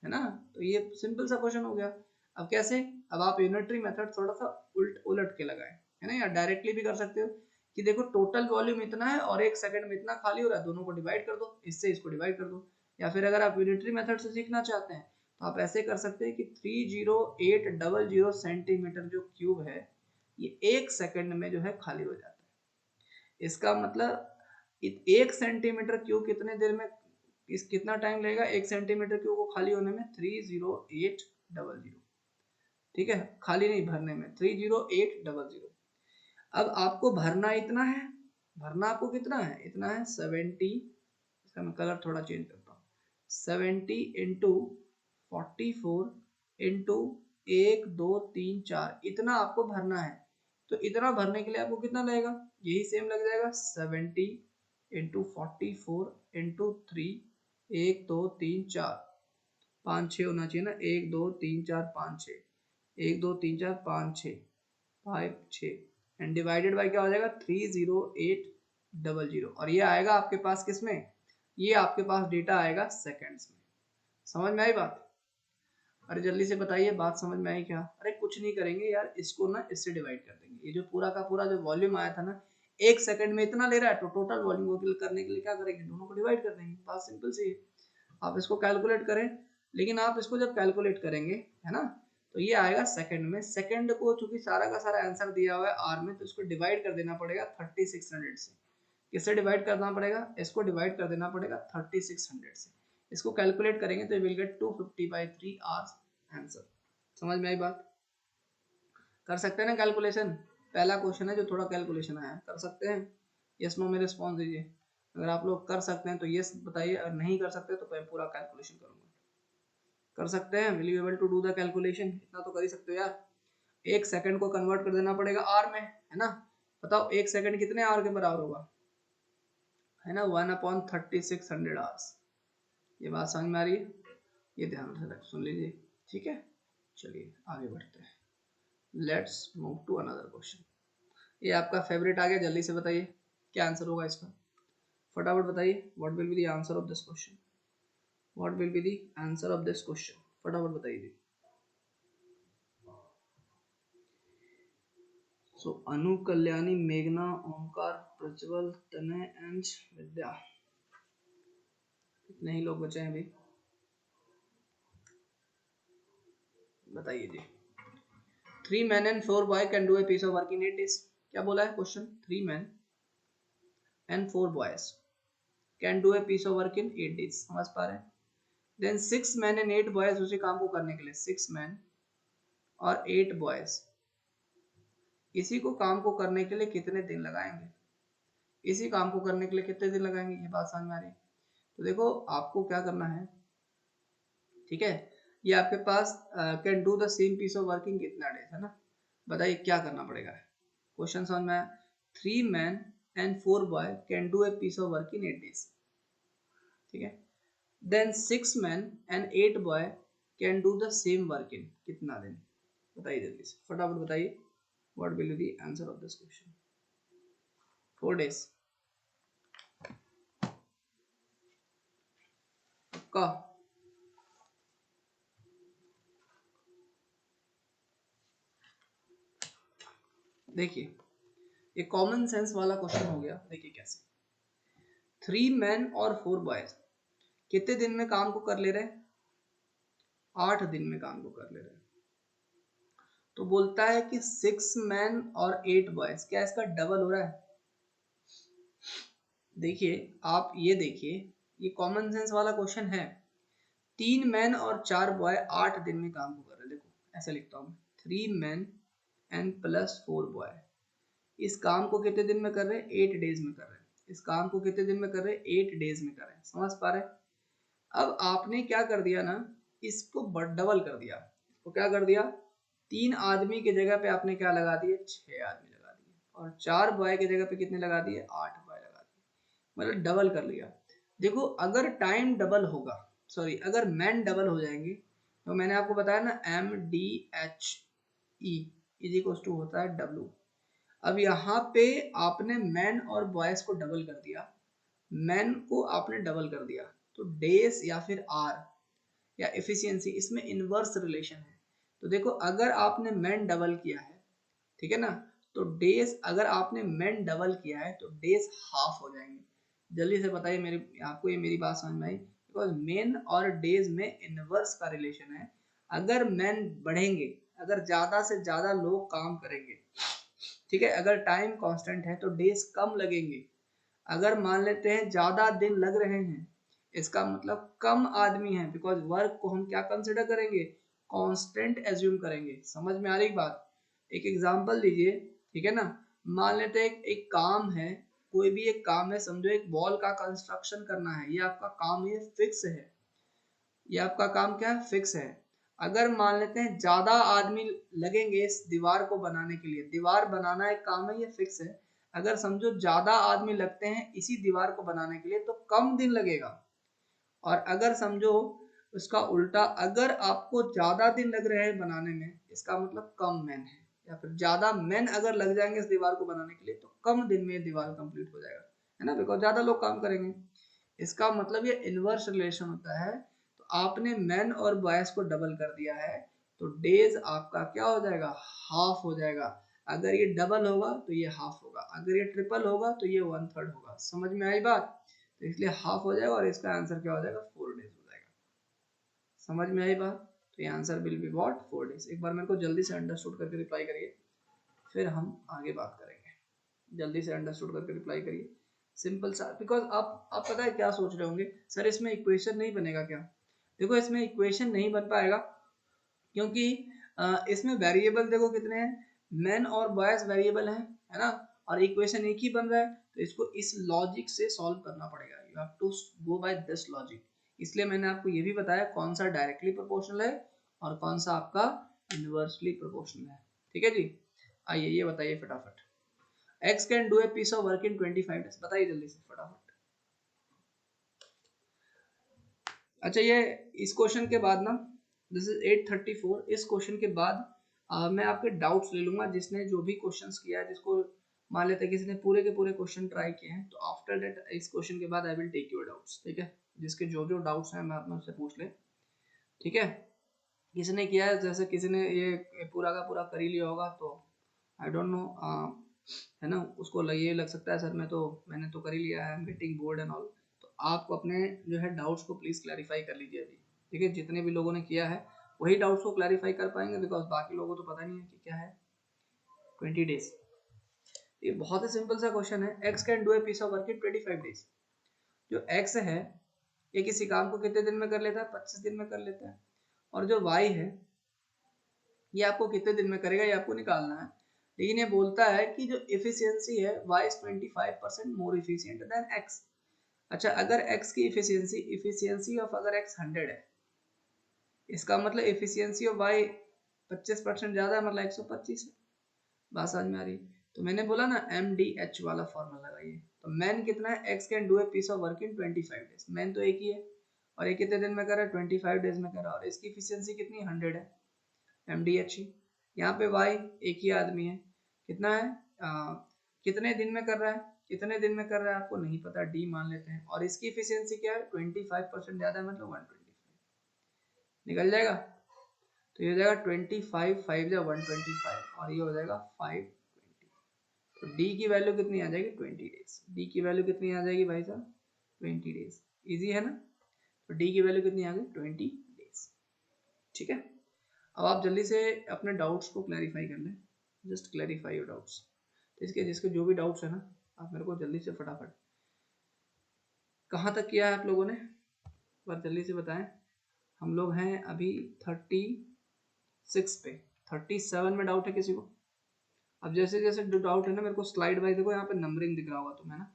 है ना। तो ये सिंपल सा क्वेश्चन हो गया। अब कैसे, अब आप यूनिटरी मेथड थोड़ा सा उल्ट उलट के लगाएं, है ना, या डायरेक्टली भी कर सकते हो कि देखो टोटल वॉल्यूम इतना है और 1 सेकंड में इतना खाली हो रहा है, दोनों को डिवाइड कर दो, इससे इसको डिवाइड कर दो। या फिर अगर आप यूनिटरी मेथड से सीखना चाहते हैं तो आप ऐसे कर सकते हैं कि 30800 सेंटीमीटर जो क्यूब है ये 1 सेकंड में जो है खाली हो जाता है। इसका मतलब 1 सेंटीमीटर क्यूब कितने देर में, इस कितना टाइम लगेगा 1 सेंटीमीटर क्यूब को खाली होने में, 30800। ठीक है, खाली नहीं भरने में 30800। अब आपको भरना इतना है, भरना आपको कितना है, इतना है 70, इसका मैं कलर थोड़ा चेंज करता हूँ, 70 इंटू 44 इंटू 1 2 3 4, इतना आपको भरना है। तो इतना भरने के लिए आपको कितना लगेगा, यही सेम लग जाएगा 70 इंटू 44 इंटू 3, 1 2 3 4 5 6 होना चाहिए ना, 1 2 3 4 5 6, 1 2 3 4 5 6, 5 6 एंड डिवाइडेड बाय क्या हो जाएगा 30800, और ये आएगा आपके पास किसमें, ये आपके पास डेटा आएगा सेकंड्स में। समझ में आई बात। अरे जल्दी से बताइए बात समझ में आई क्या। अरे कुछ नहीं करेंगे यार, इसको ना इससे डिवाइड कर देंगे। ये जो पूरा का पूरा जो वॉल्यूम आया था ना, 1 सेकंड में इतना ले रहा है, तो टोटल वॉल्यूम को करने के लिए क्या करेंगे, दोनों को डिवाइड कर देंगे। बात सिंपल सी है। आप इसको कैलकुलेट करें, लेकिन आप इसको जब कैलकुलेट करेंगे, है ना, तो ये आएगा सेकंड में। सेकंड को चूंकि सारा का सारा आंसर दिया हुआ है आर में, तो इसको डिवाइड कर देना पड़ेगा 3600 से। किससे डिवाइड करना पड़ेगा? इसको डिवाइड कर देना पड़ेगा 3600 से। इसको कैलकुलेट करेंगे तो विल गेट 250/3 आवर्स आंसर। समझ में आई बात? कर सकते हैं ना कैलकुलेशन? पहला क्वेश्चन है जो थोड़ा कैलकुलेशन आया है, कर सकते हैं? यस नो में रिस्पॉन्स दीजिए। अगर आप लोग कर सकते हैं तो यस बताइए, अगर नहीं कर सकते तो मैं पूरा कैलकुलेशन करूंगा। कर सकते हैं? Will you able to do the calculation? इतना तो कर ही सकते हो यार। एक सेकंड को कन्वर्ट कर देना पड़ेगा आर में, है ना? बताओ एक सेकंड कितने आर के बराबर होगा, है ना? 1/3600 आवर्स। ये बात समझ में आ रही है? ये ध्यान से सुन लीजिए, ठीक है? चलिए आगे बढ़ते हैं। Let's move to another question. ये आपका फेवरेट आ गया, जल्दी से बताइए क्या आंसर होगा इसका। फटाफट बताइए, what will be the answer of this question? What will be the answer of this question? फटाफट बताइए। सो अनु, कल्याणी, मेघना, ओमकार, प्रज्वल, तनय एंड विद्या, कितने ही लोग बचे हैं अभी, बताइए जी। 3 men and 4 boys can do a piece of work in 8 days। क्या बोला है question? 3 men and 4 boys can do a piece of work in 8 days। समझ पा रहे हैं? देन 6 men and 8 boys उसी काम को करने के लिए, 6 men और 8 boys इसी को काम को करने के लिए कितने दिन लगाएंगे? इसी काम को करने के लिए कितने दिन लगाएंगे? ये बात समझ में आ रही है? तो देखो आपको क्या करना है, ठीक है? ये आपके पास can do the same piece of working कितना डेज, है ना? बताइए क्या करना पड़ेगा। क्वेश्चन समझ में आया? 3 men and 4 boy can do a piece of work in 8 days, ठीक है? Then 6 men and 8 boy can do the same work in कितना दिन? बताइए जल्दी से, फटाफट बताइए। What will be the answer of this question? 4 days का। देखिए ये कॉमन सेंस वाला क्वेश्चन हो गया। देखिए कैसे, 3 men और 4 boys कितने दिन में काम को कर ले रहे हैं? 8 दिन में काम को कर ले रहे हैं। तो बोलता है कि 6 men और 8 boys, क्या इसका डबल हो रहा है? देखिए आप ये देखिए, ये कॉमन सेंस वाला क्वेश्चन है। 3 मैन और 4 बॉय 8 दिन में काम को कर रहे हैं। देखो ऐसे लिखता हूँ, 3 मैन एंड प्लस 4 बॉय इस काम को कितने दिन में कर रहे हैं? 8 डेज में कर रहे हैं। इस काम को कितने दिन में कर रहे हैं? 8 डेज में कर रहे हैं। समझ पा रहे हैं? अब आपने क्या कर दिया ना, इसको डबल कर दिया। इसको क्या कर दिया? 3 आदमी की जगह पे आपने क्या लगा दिए? 6 आदमी लगा दिए। और 4 बॉय की जगह पे कितने लगा दिए? 8 बॉय लगा दिए। मतलब डबल कर लिया। देखो अगर टाइम डबल होगा, सॉरी अगर मैन डबल हो जाएंगे, तो मैंने आपको बताया ना MDHE इज इक्वल टू होता है W। अब यहाँ पे आपने मैन और बॉयज को डबल कर दिया, मैन को आपने डबल कर दिया, तो डेज या फिर आर या एफिशिएंसी, इसमें इनवर्स रिलेशन है। तो देखो अगर आपने मैन डबल किया है, ठीक है ना, तो डेज अगर आपने मैन डबल किया है तो डेज हाफ हो जाएंगे। जल्दी से बताइए, मेरे आपको ये मेरी बात समझ में आई? बिकॉज मेन और डेज में इनवर्स का रिलेशन है। अगर मैन बढ़ेंगे, अगर ज्यादा से ज्यादा लोग काम करेंगे, ठीक है, अगर टाइम कांस्टेंट है तो डेज कम लगेंगे। अगर मान लेते हैं ज्यादा दिन लग रहे हैं, इसका मतलब कम आदमी है, बिकॉज वर्क को हम क्या कंसिडर करेंगे? कांस्टेंट एज्यूम करेंगे। समझ में आ रही बात? एक एग्जांपल दीजिए, ठीक है ना? मान लेते हैं एक काम है, कोई भी एक काम है, समझो एक वॉल का कंस्ट्रक्शन करना है, ये आपका काम, ये फिक्स है, ये आपका काम क्या है? फिक्स है। अगर मान लेते हैं ज्यादा आदमी लगेंगे इस दीवार को बनाने के लिए, दीवार बनाना एक काम है, ये फिक्स है। अगर समझो ज्यादा आदमी लगते हैं इसी दीवार को बनाने के लिए तो कम दिन लगेगा। और अगर समझो उसका उल्टा, अगर आपको ज्यादा दिन लग रहे हैं बनाने में, इसका मतलब कम मैन है। या फिर ज्यादा मैन अगर लग जाएंगे इस दीवार को बनाने के लिए तो कम दिन में दीवार कंप्लीट हो जाएगा, है ना? बिकॉज ज्यादा लोग काम करेंगे। इसका मतलब ये इनवर्स रिलेशन होता है। तो आपने मैन और बॉयज को डबल कर दिया है, तो डेज आपका क्या हो जाएगा? हाफ हो जाएगा। अगर ये डबल होगा तो ये हाफ होगा, अगर ये ट्रिपल होगा तो ये 1/3 होगा। समझ में आई बात? तो इसलिए हाफ हो जाएगा और इसका आंसर क्या हो जाएगा? 4 डेज हो जाएगा। समझ में आई बात? तो answer will be what 4 days. एक बार मेरे को जल्दी से अंडरस्टूड करके रिप्लाई करिए, फिर हम आगे बात करेंगे। जल्दी से अंडरस्टूड करके रिप्लाई करिए, सिंपल सा। बिकॉज आप पता है क्या सोच रहे होंगे, सर इसमें इक्वेशन नहीं बनेगा क्या? देखो इसमें इक्वेशन नहीं बन पाएगा, क्योंकि इसमें वेरिएबल देखो कितने हैं, मेन और बॉयज वेरिएबल हैं, है ना, और इक्वेशन एक ही बन रहा है, तो इसको इस लॉजिक से सॉल्व करना पड़ेगा। You have to go by this logic. इसलिए मैंने आपको ये भी बताया कौन सा डायरेक्टली प्रोपोर्शनल है और कौन सा आपका इनवर्सली प्रोपोर्शनल है। ठीक है जी, आइए ये बताइए फटाफट। X can do a piece of work in 25 days, बताइए जल्दी से फटाफट। अच्छा ये इस क्वेश्चन के बाद ना, दिस इज 834, इस क्वेश्चन के बाद मैं आपके डाउट्स ले लूंगा, जिसने जो भी क्वेश्चंस किया है, जिसको मान लेते हैं किसी ने पूरे के पूरे क्वेश्चन ट्राई किए हैं, तो आफ्टर दैट इस क्वेश्चन के बाद I will take your doubts. ठीक है, जिसके जो जो डाउट्स हैं मैं अपने उससे पूछ ले। ठीक है, किसने किया है, जैसे किसी ने ये पूरा का पूरा कर ही लिया होगा तो आई डोंट नो, है ना, उसको ये लग सकता है सर मैंने तो कर ही लिया है, I am getting bored and all. तो आप अपने जो है डाउट्स को प्लीज क्लैरिफाई कर लीजिए अभी। ठीक है, जितने भी लोगों ने किया है वही डाउट्स को क्लैरिफाई कर पाएंगे, बिकॉज बाकी लोगों को तो पता नहीं है कि क्या है 20 डेज। ये बहुत ही सिंपल सा क्वेश्चन है, X can do a piece of work in 25 days. जो एक्स है ये किसी काम को कितने दिन में कर लेता है, 25 दिन में कर लेता है, और जो वाई है ये आपको कितने दिन में करेगा, ये आपको निकालना है। लेकिन ये बोलता है कि जो इफिशियंसी है y is 25% more efficient than x। अच्छा, अगर x की इफिशियंसी ऑफ अगर x 100 है, इसका मतलब इफिशियंसी ऑफ y 25% ज्यादा है, मतलब 125 है। बात समझ में आ रही? तो मैंने बोला ना MDH वाला फॉर्मूला लगाइए। तो मैन कितना है, x can do a piece of work in 25 days. Man तो एक ही है और ये कितने दिन में कर रहा है, 25 डेज में कर रहा है, और इसकी इफिशियंसी कितनी 100 है, MDH ही। यहाँ पे y एक ही आदमी है, कितना है, कितने दिन में कर रहा है, कितने दिन में कर रहा है आपको नहीं पता, d मान लेते हैं, और इसकी इफिशियंसी क्या है, 25% ज्यादा है, मतलब 125 निकल जाएगा। तो ये हो जाएगा 25 5 या 125 और ये हो जाएगा 520। तो d की वैल्यू कितनी आ जाएगी, 20 डेज। d की वैल्यू कितनी आ जाएगी भाई साहब, 20 डेज। इजी है ना? तो d की वैल्यू कितनी आ गई, 20 डेज। ठीक है, अब आप जल्दी से अपने डाउट्स को क्लैरिफाई कर लें, जस्ट क्लैरिफाई योर डाउट्स। तो इसके जिसके जो भी डाउट्स है ना, आप मेरे को जल्दी से फटाफट, कहाँ तक किया है आप लोगों ने, पर जल्दी से बताएं। हम लोग हैं अभी 36 पे, 37 में डाउट है किसी को? अब जैसे जैसे जो डाउट है ना, मेरे को स्लाइड वाइज देखो, यहाँ पे नंबरिंग दिख रहा होगा तुम्हें ना,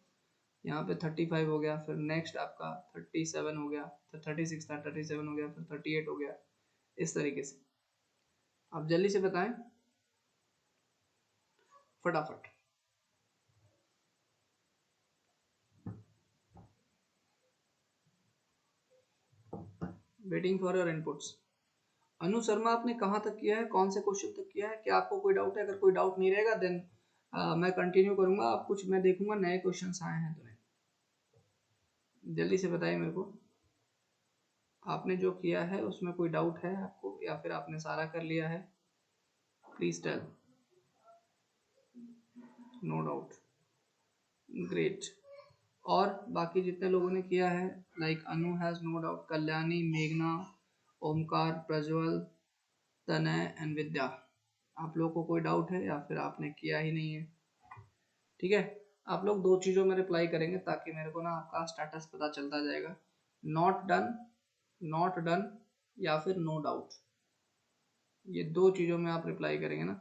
यहाँ पे 35 हो गया, फिर नेक्स्ट आपका 37 हो गया, फिर 36 था, 37 हो गया, फिर 38 हो गया, इस तरीके से। आप जल्दी से बताएं फटाफट। Waiting for your inputs. Anu Sharma, आपने कहाँ तक किया है, कौन से क्वेश्चन तक किया है, क्या आपको कोई डाउट है? अगर कोई डाउट नहीं रहेगा देन मैं कंटिन्यू करूंगा। आप कुछ मैं देखूंगा नए क्वेश्चंस आए हैं तो नहीं, जल्दी से बताइए मेरे को। आपने जो किया है उसमें कोई डाउट है आपको, या फिर आपने सारा कर लिया है? Please tell. No doubt, great. और बाकी जितने लोगों ने किया है, like Anu has no doubt, Kalyani, मेघना, ओमकार, प्रज्वल, तनय एंड विद्या, आप लोगों को कोई डाउट है या फिर आपने किया ही नहीं है? ठीक है, आप लोग दो चीजों में रिप्लाई करेंगे ताकि मेरे को ना आपका स्टेटस पता चलता जाएगा। नॉट डन, नॉट डन, या फिर नो डाउट, ये दो चीजों में आप रिप्लाई करेंगे ना।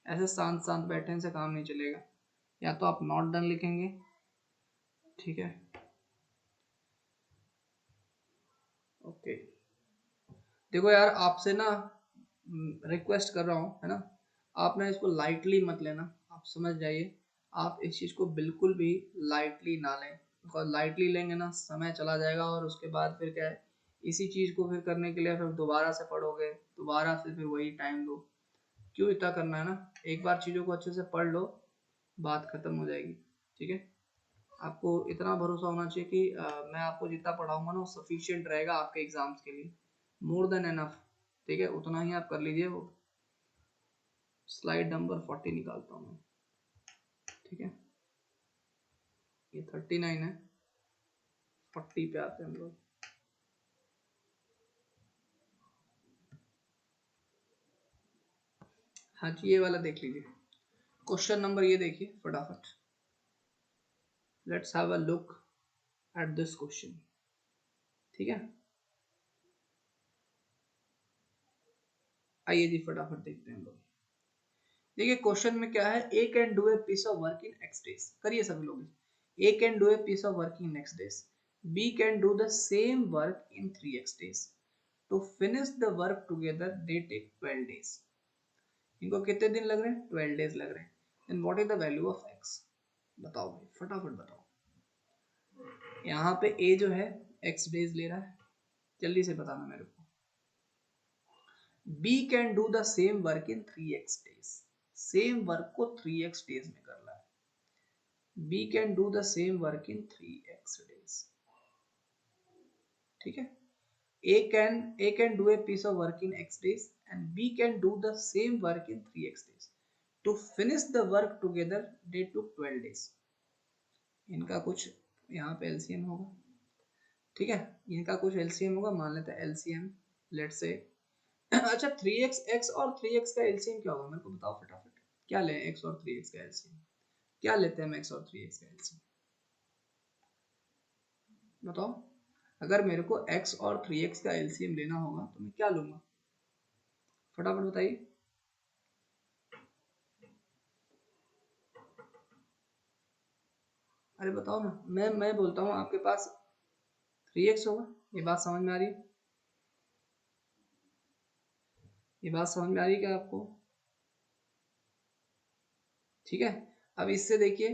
ऐसे शांत शांत बैठने से काम नहीं चलेगा, या तो आप नॉट डन लिखेंगे, ठीक है, ओके। देखो यार, आपसे ना रिक्वेस्ट कर रहा हूँ, है ना, आप ना इसको लाइटली मत लेना, आप समझ जाइए। आप इस चीज़ को बिल्कुल भी लाइटली ना लें, बिकॉज लाइटली लेंगे ना समय चला जाएगा, और उसके बाद फिर क्या है, इसी चीज़ को फिर करने के लिए फिर दोबारा से पढ़ोगे, दोबारा से फिर वही टाइम दो, क्यों इतना करना है ना। एक बार चीज़ों को अच्छे से पढ़ लो, बात खत्म हो जाएगी। ठीक है, आपको इतना भरोसा होना चाहिए कि मैं आपको जितना पढ़ाऊंगा ना वो सफिशियंट रहेगा आपके एग्जाम्स के लिए, मोर देन एनफ। ठीक है, उतना ही आप कर लीजिए। वो स्लाइड नंबर 40 निकालता हूँ मैं, ठीक है, ये 39 है, 40 पे आते हैं हम लोग। हाँ जी, ये वाला देख लीजिए। क्वेश्चन नंबर ये देखिए फटाफट। Let's have a look at this question. ठीक है, आइए जी फटाफट देखते हैं हम लोग। देखिए क्वेश्चन में क्या है, A can do a piece of work in X days. करिए सभी लोग। A can do a piece of work in next days, B can do the same work in 3x days, to finish the work together they take 12 days. इनको कितने दिन लग रहे हैं? 12 days लग रहे हैं। Then what is the value of X? बताओ भाई फटाफट बताओ। यहाँ पे ए जो है एक्स डेज ले रहा है, जल्दी से बताना मेरे को। B can do the same work in 3x days, same work को 3x डेज में करना है। B can do the same work in 3x days. ठीक है, A can do a piece of work in x days and B can do the same work in 3x days. To finish the work together they took 12 days. इनका कुछ यहाँ पे LCM होगा। ठीक है, इनका कुछ LCM होगा, मान लेते हैं LCM लेट्स से। अच्छा 3x और 3x का LCM क्या होगा मेरे को बताओ फटाफट। क्या लें x और 3x का LCM? क्या लेते हैं हम x और 3x का LCM? बताओ। अगर मेरे को x और 3x का LCM लेना होगा तो मैं क्या लूंगा? फटाफट बताइए। अरे बताओ ना, मैं बोलता हूँ आपके पास 3x होगा। ये बात समझ में आ रही है? ये बात समझ में आ रही है क्या आपको? ठीक है, अब इससे देखिए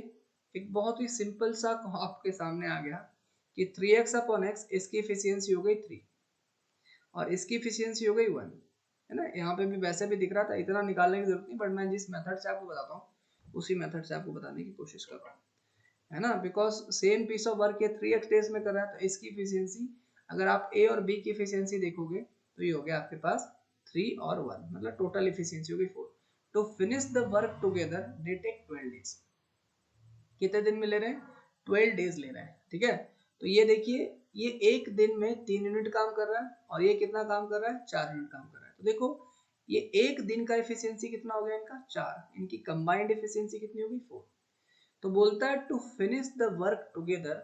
एक बहुत ही सिंपल सा आपके सामने आ गया कि 3x अपॉन एक्स, इसकी एफिशिएंसी हो गई 3 और इसकी एफिशिएंसी हो गई 1, है ना। यहाँ पे भी वैसे भी दिख रहा था, इतना निकालने की जरूरत नहीं, बट मैं जिस मेथड से आपको बताता हूँ उसी मेथड से आपको बताने की कोशिश कर रहा हूँ, है ना। Because same piece of work ये 3x डेज में कर रहा है, तो इसकी एफिशिएंसी अगर आप ए और बी की एफिशिएंसी देखोगे तो ये हो गया आपके पास 3 और 1, मतलब टोटल एफिशिएंसी हो गई 4। To finish the work together they take 12 days. कितने दिन में ले रहे हैं? 12 डेज ले रहे हैं। ठीक है, तो ये देखिए ये एक दिन में 3 यूनिट काम कर रहा है और ये कितना काम कर रहा है? 4 यूनिट काम कर रहा है। तो देखो ये एक दिन का एफिशिएंसी कितना हो गया इनका? 4। इनकी कंबाइंड एफिशिएंसी कितनी होगी? 4। तो बोलता है to finish the work together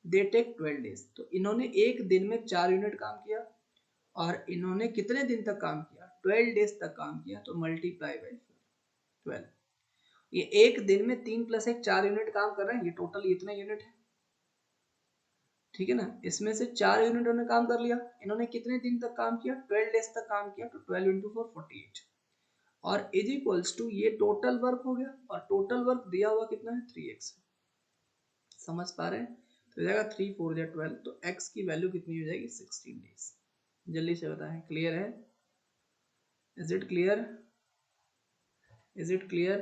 they take 12 days. तो इन्होंने एक दिन में 4 यूनिट काम किया और इन्होंने कितने दिन तक काम किया? 12 डेज तक काम किया। तो मल्टीप्लाई बाई 12। ये एक दिन में 3 + 1 4 यूनिट काम कर रहे हैं, ये टोटल इतने यूनिट है। ठीक है ना, इसमें से 4 यूनिट उन्होंने काम कर लिया। इन्होंने कितने दिन तक काम किया? 12 डेज तक काम किया। तो 12 × 4 48 और इज इक्वल्स टू ये टोटल वर्क हो गया और टोटल वर्क दिया हुआ कितना है? 3x। समझ पा रहे हैं? तो जाएगा 3 4 या 12, तो x की वैल्यू कितनी हो जाएगी? 16 डेज। जल्दी से बताएं, क्लियर है? Is it clear? Is it clear?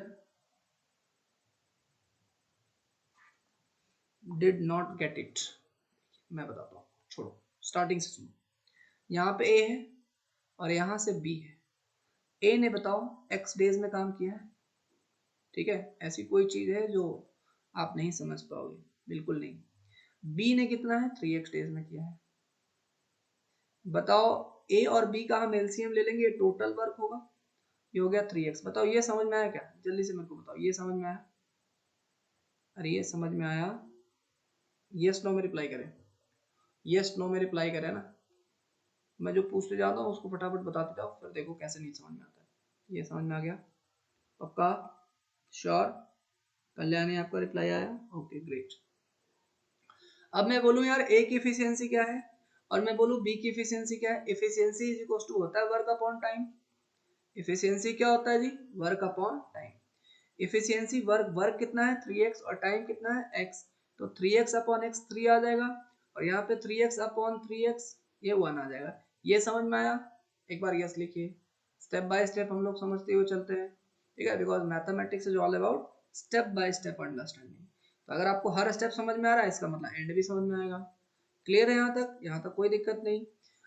Did not get it? मैं बताता हूँ, छोड़ो, स्टार्टिंग से सुनो। यहाँ पे a है और यहाँ से b है। a ने बताओ x डेज में काम किया है। ठीक है, ऐसी कोई चीज है जो आप नहीं समझ पाओगे? बिल्कुल नहीं। b ने कितना है? 3x डेज में किया है। बताओ a और b का हम एलसीएम ले लेंगे, टोटल वर्क होगा, ये हो गया 3x। बताओ ये समझ में आया क्या? जल्दी से मेरे को बताओ, ये समझ में आया? अरे ये समझ में आया? यस नो में रिप्लाई करें, यस नो में रिप्लाई करें ना। मैं जो पूछते जाता हूँ उसको फटाफट बताते जाओ, फिर देखो कैसे नहीं समझ में आता है। ये समझ में आ गया? पक्का? श्योर? कल्याणी आपका रिप्लाई आया? Okay great. अब मैं बोलूँ यार ए की एफिशिएंसी क्या है और मैं बोलूँ बी की एफिशिएंसी क्या है। एफिशिएंसी इज इक्वल टू होता है वर्क अपॉन टाइम। एफिशिएंसी क्या होता है जी? Work upon time. Efficiency work, work कितना है? 3x और टाइम कितना है? x। तो 3x अपॉन x 3 आ जाएगा और यहाँ पे 3x अपॉन 3x ये 1 आ जाएगा। ये समझ में आया? एक बार यस लिखिए। स्टेप बाय स्टेप हम लोग समझते हुए चलते हैं। ठीक है, because mathematics is all about step by step understanding. तो अगर आपको हर स्टेप समझ में आ रहा है इसका मतलब एंड भी समझ में आएगा। क्लियर है यहाँ तक? यहाँ तक कोई दिक्कत नहीं।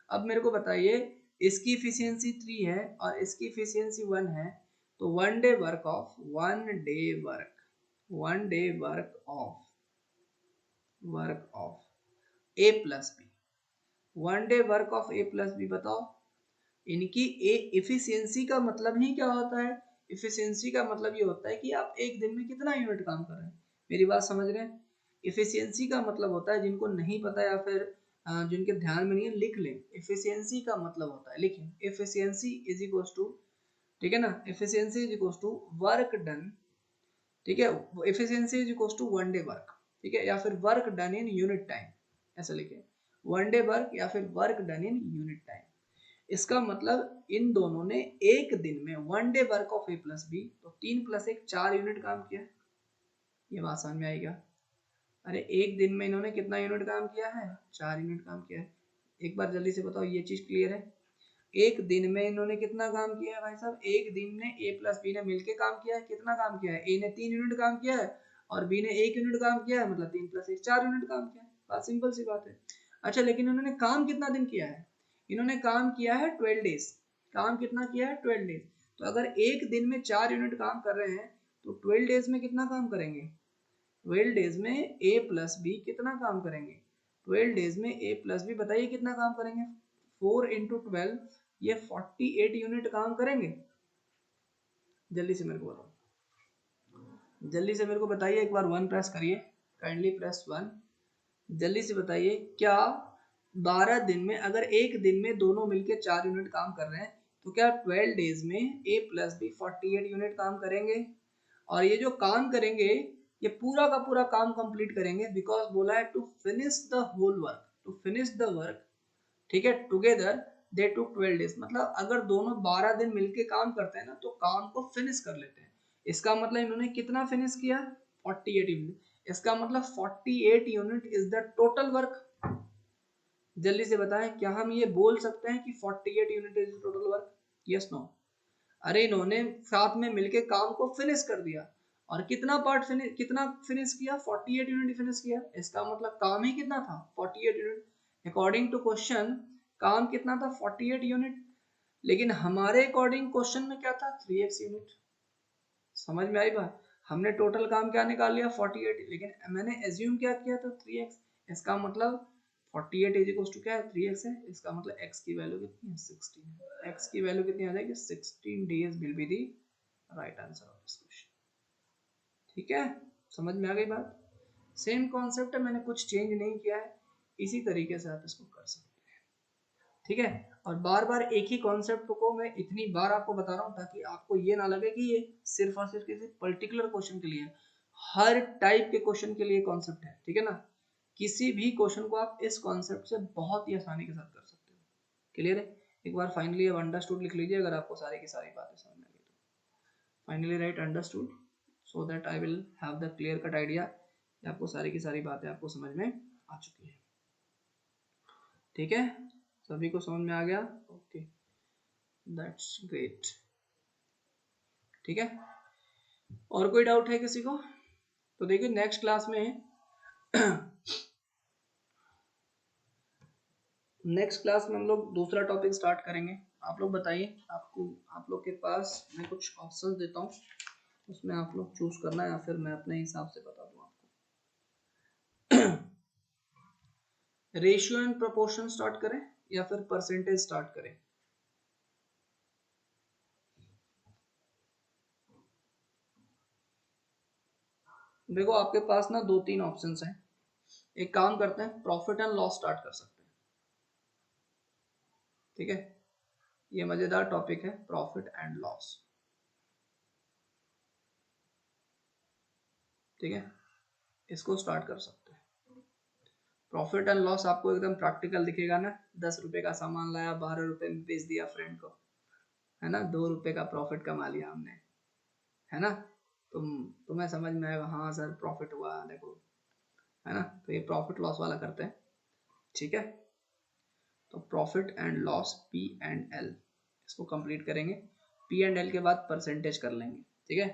अब मेरे को बताइए इसकी एफिशिएंसी 3 है और इसकी एफिशिएंसी 1 है, तो 1 day work of 1 day work 1 day work of A plus B 1 day work of A plus B. बताओ इनकी ए एफिशिएंसी का मतलब ही क्या होता है? इफिशियंसी का मतलब ये होता है कि आप एक दिन में कितना यूनिट काम कर रहे हैं। मेरी बात समझ रहे हैं? इफिशियंसी का मतलब होता है, जिनको नहीं पता या फिर जिनके ध्यान में नहीं है लिख लें। इफिशियंसी का मतलब होता है, लिखें, इफिशियंसी इज इक्वल्स टू, ठीक है ना, efficiency is equals to work done, ठीक है, efficiency is equals to one day work, ठीक है, या फिर work done in unit time, ऐसा लिखे, वन डे वर्क या फिर work done in unit time. इसका मतलब इन दोनों ने एक दिन में one day work of A plus B, तो 3 + 1 4 यूनिट काम किया। ये बात समझ में आएगा? अरे एक दिन में इन्होंने कितना यूनिट काम किया है? 4 यूनिट काम किया है। एक बार जल्दी से बताओ, ये चीज क्लियर है? एक दिन में इन्होंने कितना काम किया है भाई साहब? एक दिन में ए प्लस बी ने मिलके काम किया है। कितना काम किया है? ए ने 3 यूनिट काम किया है और बी ने 1 यूनिट काम किया है, मतलब 3 + 1 4 यूनिट काम किया है। बात सिंपल सी बात है। अच्छा, लेकिन इन्होंने काम कितना दिन किया है? इन्होंने काम किया है 12 डेज। काम कितना किया है? 12 डेज। तो अगर एक दिन में 4 यूनिट काम कर रहे हैं तो 12 डेज में कितना काम करेंगे? 12 डेज में ए प्लस बी कितना काम करेंगे? 12 डेज में ए प्लस बी बताइए कितना काम करेंगे? 4 × 12, ये 48 यूनिट काम करेंगे। जल्दी से मेरे को बताओ, जल्दी से मेरे को बताइए, एक बार 1 प्रेस करिए, काइंडली प्रेस 1। जल्दी से बताइए, क्या 12 दिन में, अगर एक दिन में दोनों मिलके 4 यूनिट काम कर रहे हैं, तो क्या 12 डेज में ए प्लस बी 48 यूनिट काम करेंगे? और ये जो काम करेंगे, ये पूरा का पूरा काम कंप्लीट करेंगे, बिकॉज बोला है to finish the whole work, to finish the work, ठीक है, टुगेदर दे टुक 12 डेज। मतलब अगर दोनों 12 दिन मिलके काम करते हैं ना, तो काम को फिनिश कर लेते हैं। इसका मतलब इन्होंने कितना फिनिश किया? 48 यूनिट। इसका मतलब 48 unit is the total work. जल्दी से बताएं, क्या हम ये बोल सकते हैं कि 48 unit is total work? Yes no? अरे इन्होंने साथ में मिलके काम को फिनिश कर दिया। और कितना पार्ट फिनिश, कितना फिनिश किया? 48 यूनिट फिनिश किया। इसका मतलब काम ही कितना था? 48 यूनिट। अकॉर्डिंग टू क्वेश्चन काम कितना था? 48 यूनिट। लेकिन हमारे अकॉर्डिंग क्वेश्चन में क्या था? 3x unit. समझ में आई बात? हमने टोटल काम क्या निकाल लिया? 48, लेकिन मैंने एज्यूम क्या किया था? 3x। इसका मतलब 48 इज इक्वल टू क्या है? 3x है। इसका मतलब x की वैल्यू कितनी है? 16। x की वैल्यू कितनी आ जाएगी? 16 days will be the right answer of this question. ठीक है, समझ में आ गई बात? सेम कॉन्सेप्ट है, मैंने कुछ चेंज नहीं किया है, इसी तरीके से आप इसको कर सकते हैं। ठीक है, और बार बार एक ही कॉन्सेप्ट को मैं इतनी बार आपको बता रहा हूँ ताकि आपको ये ना लगे कि ये सिर्फ और सिर्फ किसी पर्टिकुलर क्वेश्चन के लिए है। हर टाइप के क्वेश्चन के लिए कॉन्सेप्ट है, ठीक है ना? किसी भी क्वेश्चन को आप इस कॉन्सेप्ट से बहुत ही आसानी के साथ कर सकते हो। क्लियर है? एक बार फाइनली अब अंडरस्टूड लिख लीजिए, अगर आपको सारी की सारी बातें समझ में आ गई तो। Finally right understood, so that I will have the clear cut idea कि आपको सारी की सारी बातें आपको समझ में आ चुकी है। ठीक है, सभी को समझ में आ गया? Okay, that's great. ठीक है, और कोई डाउट है किसी को? तो देखिए नेक्स्ट क्लास में नेक्स्ट क्लास में हम लोग दूसरा टॉपिक स्टार्ट करेंगे। आप लोग बताइए, आपको, आप लोग के पास मैं कुछ ऑप्शंस देता हूँ, उसमें आप लोग चूज करना है या फिर मैं अपने हिसाब से बता दूँ आपको। रेशियो एंड प्रोपोर्शन स्टार्ट करें या फिर परसेंटेज स्टार्ट करें? देखो आपके पास ना 2-3 ऑप्शंस हैं। एक काम करते हैं, प्रॉफिट एंड लॉस स्टार्ट कर सकते हैं। ठीक है, ये मजेदार टॉपिक है, प्रॉफिट एंड लॉस। ठीक है, इसको स्टार्ट कर सकते हैं। प्रॉफिट एंड लॉस आपको एकदम प्रैक्टिकल दिखेगा ना। 10 रुपए का सामान लाया, 12 रुपए में बेच दिया फ्रेंड को, है ना, 2 रुपए का प्रॉफिट कमा लिया हमने, है ना? तुम्हें समझ में आएगा, हाँ सर प्रॉफिट हुआ देखो, है ना? तो ये प्रॉफिट लॉस वाला करते हैं। ठीक है, तो profit and loss, P and L, इसको कंप्लीट करेंगे। पी एंड एल के बाद परसेंटेज कर लेंगे। ठीक है,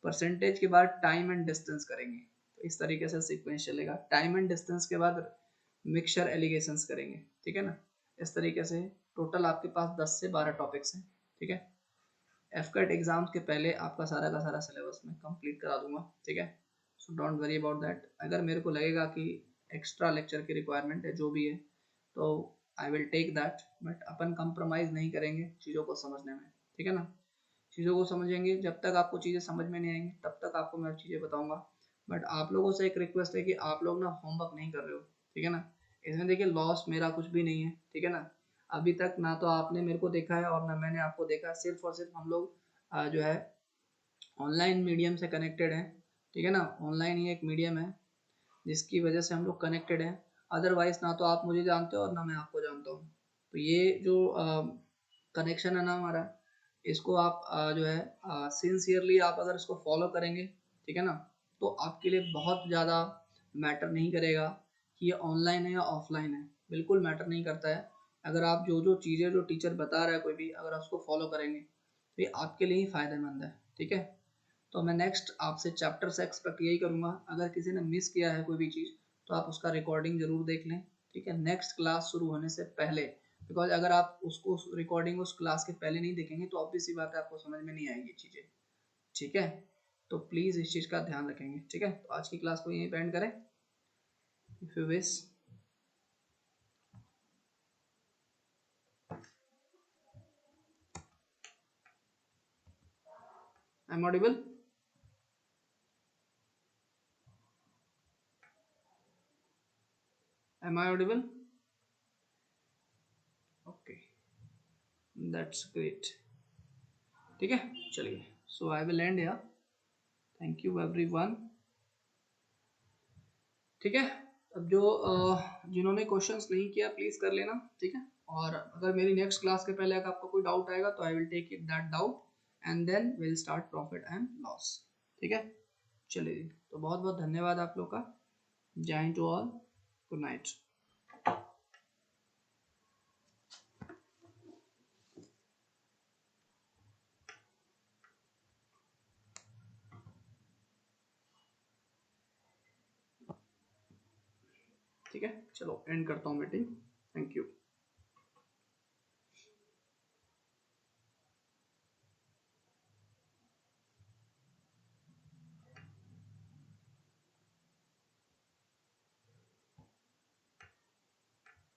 परसेंटेज के बाद टाइम एंड डिस्टेंस करेंगे। तो इस तरीके से सीक्वेंस चलेगा। टाइम एंड डिस्टेंस के बाद मिक्सचर एलिगेशंस करेंगे। ठीक है ना? इस तरीके से टोटल आपके पास 10 से 12 टॉपिक्स हैं। ठीक है, एफकट एग्जाम के पहले आपका सारा का सारा सिलेबस मैं कंप्लीट करा दूंगा। ठीक है, so don't worry about that. अगर मेरे को लगेगा कि एक्स्ट्रा लेक्चर की रिक्वायरमेंट है जो भी है, तो I will take that, but अपन कंप्रोमाइज नहीं करेंगे चीज़ों को समझने में। ठीक है ना? चीज़ों को समझेंगे। जब तक आपको चीज़ें समझ में नहीं आएंगी तब तक आपको मैं चीज़ें बताऊंगा। बट आप लोगों से एक रिक्वेस्ट है कि आप लोग ना होमवर्क नहीं कर रहे हो, ठीक है ना। इसमें देखिए लॉस मेरा कुछ भी नहीं है, ठीक है ना। अभी तक ना तो आपने मेरे को देखा है और ना मैंने आपको देखा, सिर्फ और सिर्फ हम लोग जो है ऑनलाइन मीडियम से कनेक्टेड हैं, ठीक है ना। ऑनलाइन ही एक मीडियम है जिसकी वजह से हम लोग कनेक्टेड हैं। अदरवाइज ना तो आप मुझे जानते हो और ना मैं आपको जानता हूँ। तो ये जो कनेक्शन है ना हमारा, इसको आप जो है सिंसियरली आप अगर इसको फॉलो करेंगे, ठीक है ना, तो आपके लिए बहुत ज़्यादा मैटर नहीं करेगा कि ये ऑनलाइन है या ऑफलाइन है। बिल्कुल मैटर नहीं करता है। अगर आप जो जो चीज़ें जो टीचर बता रहा है कोई भी, अगर आप उसको फॉलो करेंगे तो ये आपके लिए ही फ़ायदेमंद है, ठीक है। तो मैं नेक्स्ट आपसे चैप्टर से एक्सपेक्ट यही करूँगा, अगर किसी ने मिस किया है कोई भी चीज़ तो आप उसका रिकॉर्डिंग ज़रूर देख लें, ठीक है, नेक्स्ट क्लास शुरू होने से पहले। बिकॉज अगर आप उसको रिकॉर्डिंग उस क्लास के पहले नहीं देखेंगे तो ऑब्वियस सी बात है आपको समझ में नहीं आएगी चीज़ें, ठीक है। तो प्लीज़ इस चीज़ का ध्यान रखेंगे, ठीक है। तो आज की क्लास को यहीं पे एंड करें, if you wish. I am audible? Am I audible? Okay, that's great, ठीक है। चलिए, so I will end here. Thank you everyone, ठीक है। अब जो जिन्होंने क्वेश्चंस नहीं किया प्लीज़ कर लेना, ठीक है। और अगर मेरी नेक्स्ट क्लास के पहले अगर आपको कोई डाउट आएगा तो I will take it that doubt and then will start profit and loss, ठीक है। चलिए, तो बहुत बहुत धन्यवाद आप लोग का। Jai Hind to all, good night. ठीक है, चलो एंड करता हूँ मीटिंग। Thank you.